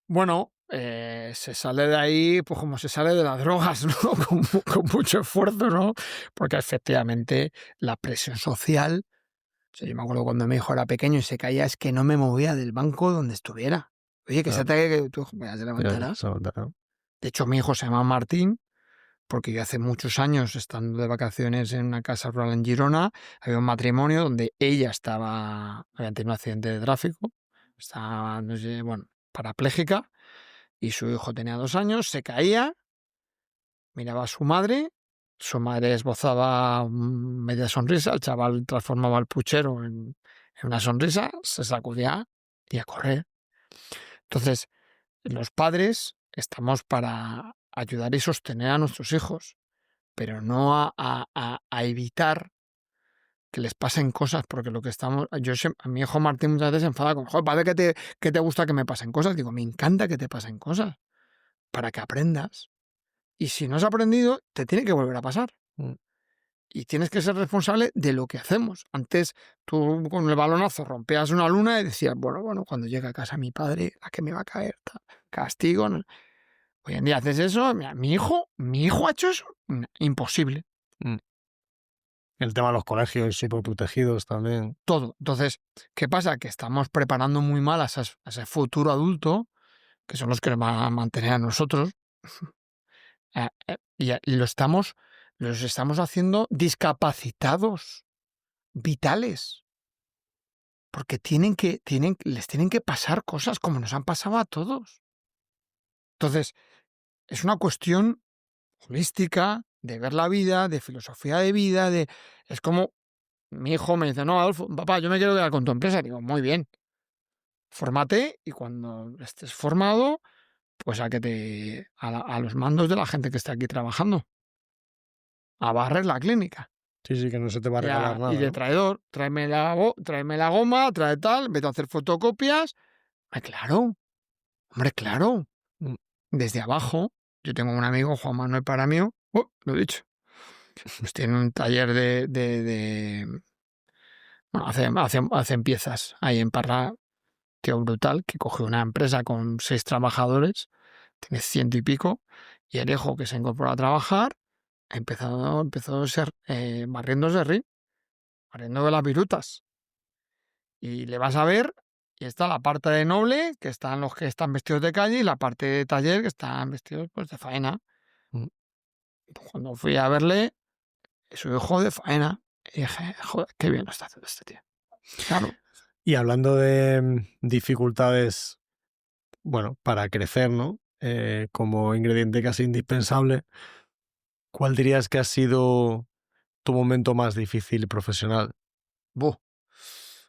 Bueno, se sale de ahí, pues como se sale de las drogas, ¿no? Con mucho esfuerzo, ¿no? Porque efectivamente la presión social. O sea, yo me acuerdo cuando mi hijo era pequeño y se caía, es que no me movía del banco donde estuviera. Oye, que se Claro. ataque, que tu hijo ya se levantará. Se levantará. De hecho, mi hijo se llama Martín, porque yo hace muchos años, estando de vacaciones en una casa rural en Girona, había un matrimonio donde ella había tenido un accidente de tráfico, estaba, no sé, bueno, parapléjica, y su hijo tenía 2 años, se caía, miraba a su madre esbozaba media sonrisa, el chaval transformaba el puchero en una sonrisa, se sacudía y a correr. Entonces, los padres estamos para ayudar y sostener a nuestros hijos, pero no a evitar que les pasen cosas, porque lo que estamos... a mi hijo Martín muchas veces se enfada con, joder, padre, que te gusta que me pasen cosas. Digo, me encanta que te pasen cosas, para que aprendas. Y si no has aprendido, te tiene que volver a pasar. Mm. Y tienes que ser responsable de lo que hacemos. Antes tú con el balonazo rompías una luna y decías, bueno, cuando llegue a casa mi padre, ¿a qué me va a caer? Castigo. ¿No? Hoy en día haces eso, mira, mi hijo ha hecho eso. Imposible. Mm. El tema de los colegios súper protegidos también. Todo. Entonces, ¿qué pasa? Que estamos preparando muy mal a ese futuro adulto, que son los que nos van a mantener a nosotros, y los estamos haciendo discapacitados, vitales. Porque les tienen que pasar cosas como nos han pasado a todos. Entonces, es una cuestión holística de ver la vida, de filosofía de vida, es como mi hijo me dice, no, Adolfo, papá, yo me quiero quedar con tu empresa. Digo, muy bien, fórmate y cuando estés formado, pues a los mandos de la gente que está aquí trabajando, a barrer la clínica. Sí, que no se te va a regalar nada. Y de ¿no? traidor, tráeme la goma, trae tal, vete a hacer fotocopias. Claro, hombre, claro. Mm. Desde abajo, yo tengo un amigo, Juan Manuel Paramio, lo he dicho, pues tiene un taller bueno, hacen piezas ahí en Parra, tío brutal, que cogió una empresa con 6 trabajadores, tiene 100 y pico, y el hijo que se incorporó a trabajar empezó a ser barriendo Serrín, barriendo de las virutas. Y le vas a ver, y está la parte de noble, que están los que están vestidos de calle, y la parte de taller, que están vestidos pues de faena. Mm. Cuando fui a verle, su hijo de faena, y dije, joder, qué bien lo está haciendo este tío. Claro. Y hablando de dificultades, bueno, para crecer, ¿no? Como ingrediente casi indispensable, ¿cuál dirías que ha sido tu momento más difícil profesional?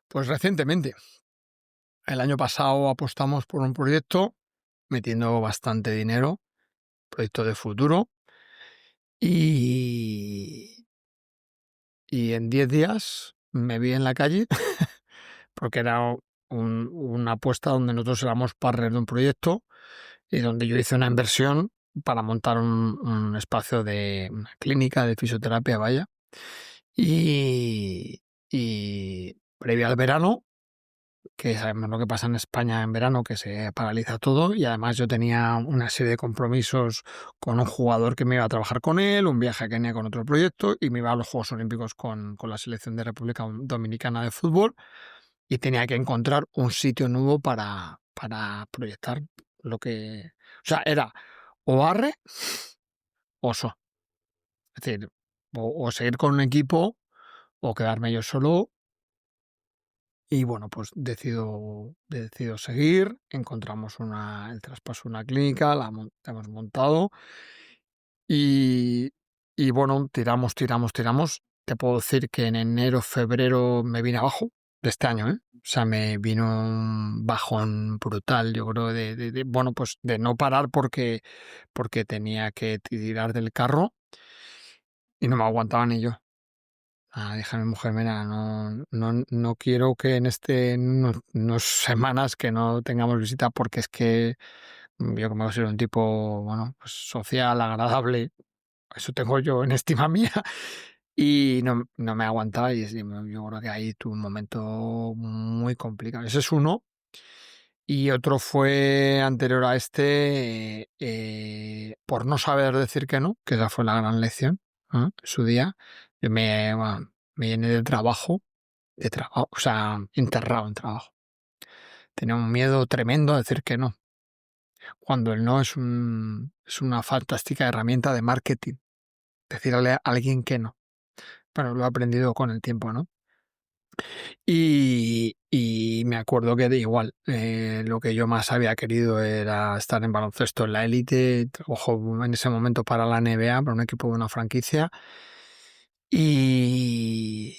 Pues recientemente, el año pasado apostamos por un proyecto, metiendo bastante dinero, proyecto de futuro, y en 10 días me vi en la calle, porque era una apuesta donde nosotros éramos partners de un proyecto y donde yo hice una inversión para montar un espacio de una clínica de fisioterapia, vaya. Y previo al verano, que sabemos lo que pasa en España en verano, que se paraliza todo, y además yo tenía una serie de compromisos con un jugador que me iba a trabajar con él, un viaje a Kenia con otro proyecto, y me iba a los Juegos Olímpicos con la selección de República Dominicana de fútbol, y tenía que encontrar un sitio nuevo para proyectar lo que... O sea, era o arre o so. Es decir, o seguir con un equipo o quedarme yo solo. Y bueno, pues decido seguir, encontramos el traspaso de una clínica, la hemos montado y bueno, tiramos. Te puedo decir que en enero, febrero me vine abajo de este año, ¿eh? O sea, me vino un bajón brutal, yo creo, bueno, pues de no parar porque tenía que tirar del carro y no me aguantaba ni yo. Dije a mi mujer, mira, no quiero que en unas semanas que no tengamos visita, porque es que yo como soy un tipo, bueno, pues social, agradable, eso tengo yo en estima mía, y no me aguantaba, y yo creo que ahí tuve un momento muy complicado. Ese es uno. Y otro fue anterior a este, por no saber decir que no, que esa fue la gran lección, ¿no? En su día. Yo me llené de trabajo, o sea, enterrado en trabajo. Tenía un miedo tremendo a decir que no, cuando el no es una fantástica herramienta de marketing. Decirle a alguien que no. Bueno, lo he aprendido con el tiempo, ¿no? Y me acuerdo que de igual, lo que yo más había querido era estar en baloncesto en la élite. Trabajo en ese momento para la NBA, para un equipo de una franquicia. Y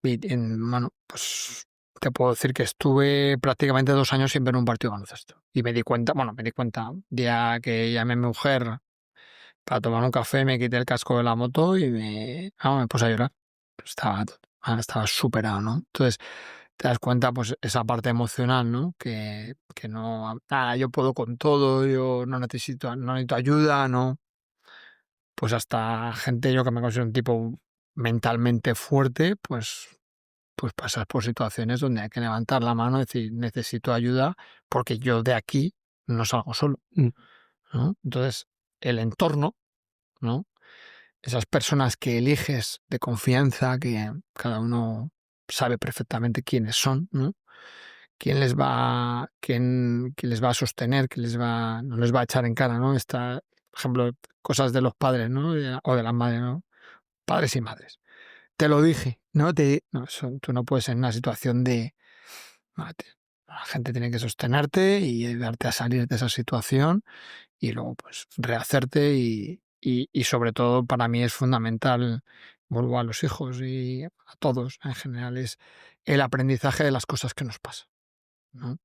bueno, pues te puedo decir que estuve prácticamente 2 años sin ver un partido de baloncesto. Y me di cuenta, día que llamé a mi mujer para tomar un café, me quité el casco de la moto y me puse a llorar. Estaba superado, ¿no? Entonces te das cuenta, pues, esa parte emocional, ¿no? Que no, yo puedo con todo, yo no necesito ayuda, ¿no? Pues hasta gente, yo que me considero un tipo mentalmente fuerte, pues pasar por situaciones donde hay que levantar la mano y decir, necesito ayuda porque yo de aquí no salgo solo, ¿no? Entonces, el entorno, ¿no? Esas personas que eliges de confianza, que cada uno sabe perfectamente quiénes son, ¿no? Quién les va a sostener, no les va a echar en cara, ¿no? Por ejemplo, cosas de los padres, ¿no? O de las madres, ¿no? Padres y madres. Te lo dije, ¿no? Tú no puedes en una situación de... La gente tiene que sostenerte y ayudarte a salir de esa situación y luego pues rehacerte y sobre todo para mí es fundamental, vuelvo a los hijos y a todos en general, es el aprendizaje de las cosas que nos pasan, ¿no?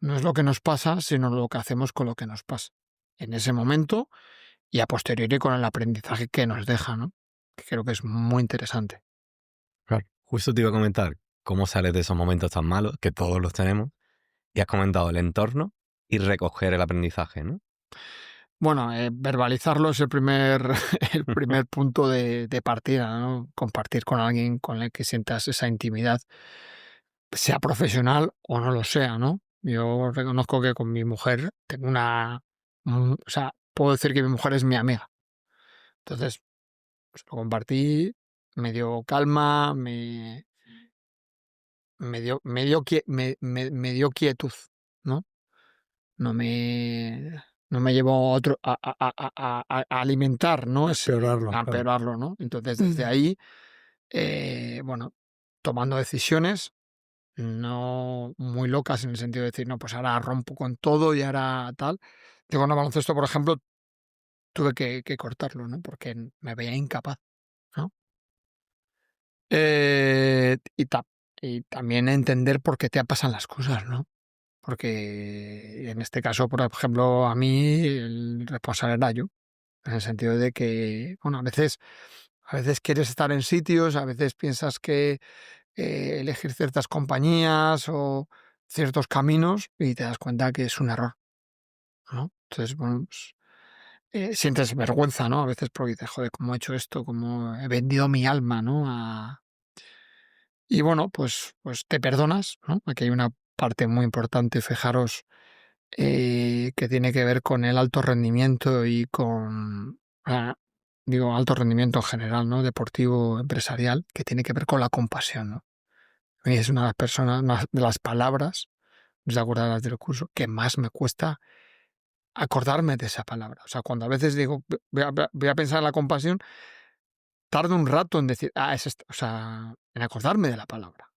No es lo que nos pasa, sino lo que hacemos con lo que nos pasa en ese momento y a posteriori con el aprendizaje que nos deja, ¿no? Que creo que es muy interesante. Claro. Justo te iba a comentar cómo sales de esos momentos tan malos, que todos los tenemos, y has comentado el entorno y recoger el aprendizaje, ¿no? Bueno, verbalizarlo es el primer punto de partida, ¿no? Compartir con alguien con el que sientas esa intimidad, sea profesional o no lo sea, ¿no? Yo reconozco que con mi mujer tengo o sea, puedo decir que mi mujer es mi amiga. Entonces, pues lo compartí, me dio calma, me dio quietud, ¿no? No me llevó a alimentar, ¿no? A empeorarlo, ¿no? Entonces, desde ahí, bueno, tomando decisiones no muy locas en el sentido de decir, no, pues ahora rompo con todo y ahora tal. Digo, en el baloncesto, por ejemplo, tuve que cortarlo, ¿no? Porque me veía incapaz, ¿no? Y también entender por qué te pasan las cosas, ¿no? Porque en este caso, por ejemplo, a mí el responsable era yo, en el sentido de que, bueno, a veces quieres estar en sitios, a veces piensas que elegir ciertas compañías o ciertos caminos y te das cuenta que es un error, ¿no? Entonces, bueno, pues, sientes vergüenza, ¿no? A veces porque dices, joder, ¿cómo he hecho esto? ¿Cómo he vendido mi alma, ¿no? Y bueno, pues te perdonas, ¿no? Aquí hay una parte muy importante, fijaros, que tiene que ver con el alto rendimiento y digo, alto rendimiento en general, ¿no? Deportivo, empresarial, que tiene que ver con la compasión, ¿no? A mí es una de las palabras, no sé acordarás del curso, que más me cuesta acordarme de esa palabra. O sea, cuando a veces digo, voy a pensar en la compasión, tardo un rato en decir, es esta, o sea, en acordarme de la palabra.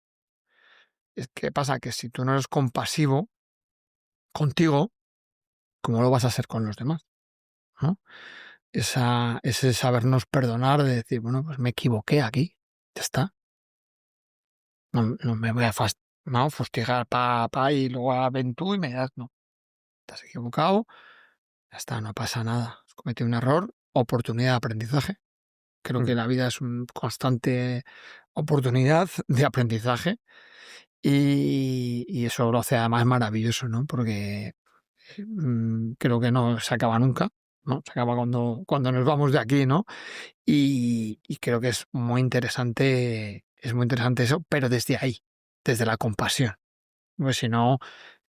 Es que pasa que si tú no eres compasivo contigo, ¿cómo lo vas a hacer con los demás? ¿No? Ese sabernos perdonar de decir, bueno, pues me equivoqué aquí, ya está. No me voy a fustigar y luego ven tú y me das, no. Te has equivocado, ya está, no pasa nada. Has cometido un error, oportunidad de aprendizaje. Creo que la vida es una constante oportunidad de aprendizaje y eso lo hace además maravilloso, ¿no? Porque creo que no se acaba nunca, ¿no? Se acaba cuando nos vamos de aquí, ¿no? Y creo que es muy interesante eso, pero desde ahí, desde la compasión. Pues si no,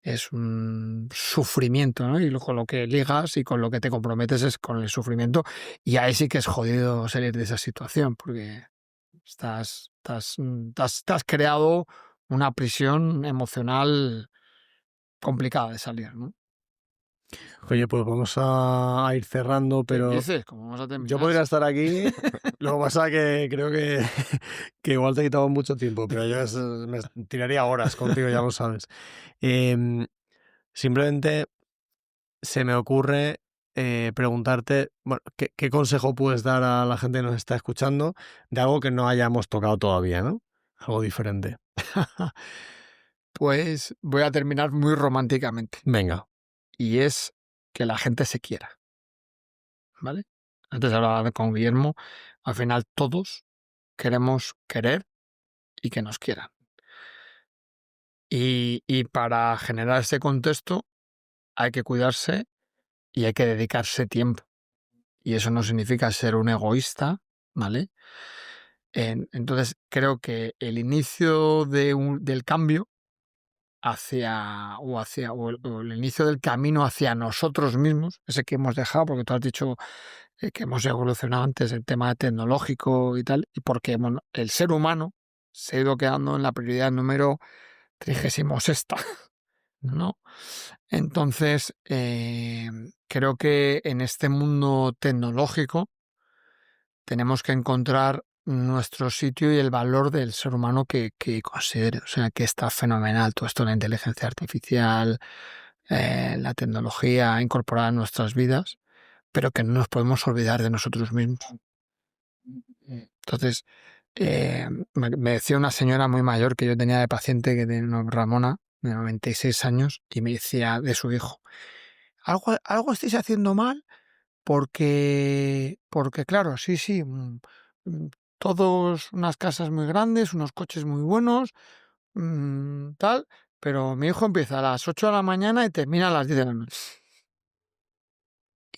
es un sufrimiento, ¿no? Y con lo que ligas y con lo que te comprometes es con el sufrimiento. Y ahí sí que es jodido salir de esa situación, porque te has creado una prisión emocional complicada de salir, ¿no? Oye, pues vamos a ir cerrando, ¿Qué pero dices? ¿Cómo vamos a terminar? yo podría estar aquí. Lo que pasa que creo que igual te quitamos mucho tiempo, pero yo me tiraría horas contigo, ya lo sabes. Simplemente se me ocurre preguntarte, bueno, ¿qué consejo puedes dar a la gente que nos está escuchando de algo que no hayamos tocado todavía, ¿no? Algo diferente. Pues voy a terminar muy románticamente. Venga. Y es que la gente se quiera, ¿vale? Antes hablaba con Guillermo, al final todos queremos querer y que nos quieran. Y para generar ese contexto hay que cuidarse y hay que dedicarse tiempo. Y eso no significa ser un egoísta, ¿vale? Entonces creo que el inicio del cambio o el inicio del camino hacia nosotros mismos, ese que hemos dejado, porque tú has dicho que hemos evolucionado antes el tema tecnológico y tal, y porque bueno, el ser humano se ha ido quedando en la prioridad número 36, ¿no? Entonces, creo que en este mundo tecnológico tenemos que encontrar nuestro sitio y el valor del ser humano que considere. O sea, que está fenomenal todo esto, la inteligencia artificial, la tecnología incorporada en nuestras vidas, pero que no nos podemos olvidar de nosotros mismos. Entonces, me decía una señora muy mayor que yo tenía de paciente, que tiene Ramona, de 96 años, y me decía de su hijo, algo estáis haciendo mal porque claro, sí, todos unas casas muy grandes, unos coches muy buenos, tal, pero mi hijo empieza a las 8 de la mañana y termina a las 10 de la noche.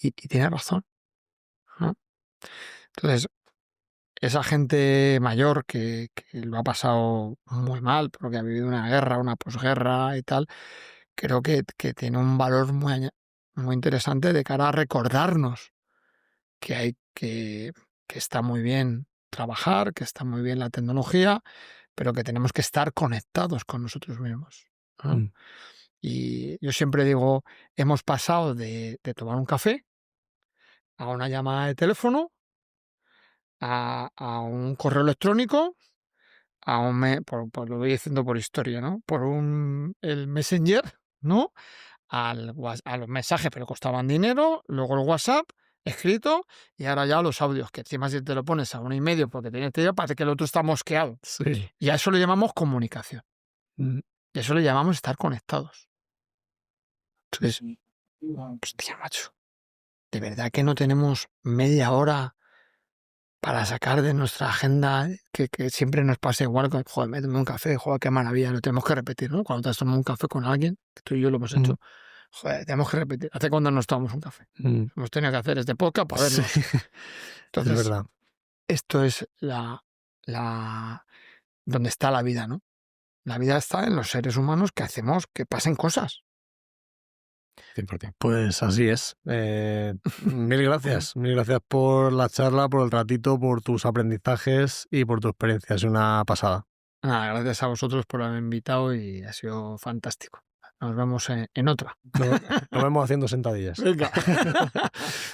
Y tiene razón, ¿no? Entonces, esa gente mayor que lo ha pasado muy mal, porque ha vivido una guerra, una posguerra y tal, creo que tiene un valor muy interesante de cara a recordarnos que está muy bien trabajar, que está muy bien la tecnología, pero que tenemos que estar conectados con nosotros mismos, ¿no? Y yo siempre digo, hemos pasado de tomar un café a una llamada de teléfono, a un correo electrónico, lo voy diciendo por historia, ¿no? El Messenger, ¿no? A los mensajes, pero costaban dinero, luego el WhatsApp escrito y ahora ya los audios, que encima si te lo pones a 1,5 porque tienes que ir, parece que el otro está mosqueado. Sí. Y a eso le llamamos comunicación. Y a eso le llamamos estar conectados. Entonces, hostia, macho, de verdad que no tenemos media hora para sacar de nuestra agenda que siempre nos pasa igual, joder, me tomé un café, joder, qué maravilla, lo tenemos que repetir, ¿no? Cuando te has tomado un café con alguien, que tú y yo lo hemos hecho, joder, tenemos que repetir. ¿Hace cuándo nos tomamos un café? Hemos tenido que hacer este podcast para vernos. Sí. Entonces, es verdad. Esto es donde está la vida, ¿no? La vida está en los seres humanos que hacemos que pasen cosas. 100%. Pues así es. Mil gracias por la charla, por el ratito, por tus aprendizajes y por tu experiencia. Es una pasada. Nada, gracias a vosotros por haberme invitado y ha sido fantástico. Nos vemos en otra. Nos vemos haciendo sentadillas. Venga.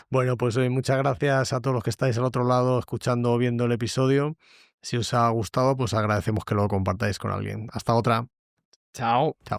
Bueno, pues muchas gracias a todos los que estáis al otro lado escuchando o viendo el episodio. Si os ha gustado, pues agradecemos que lo compartáis con alguien. Hasta otra. Chao. Chao.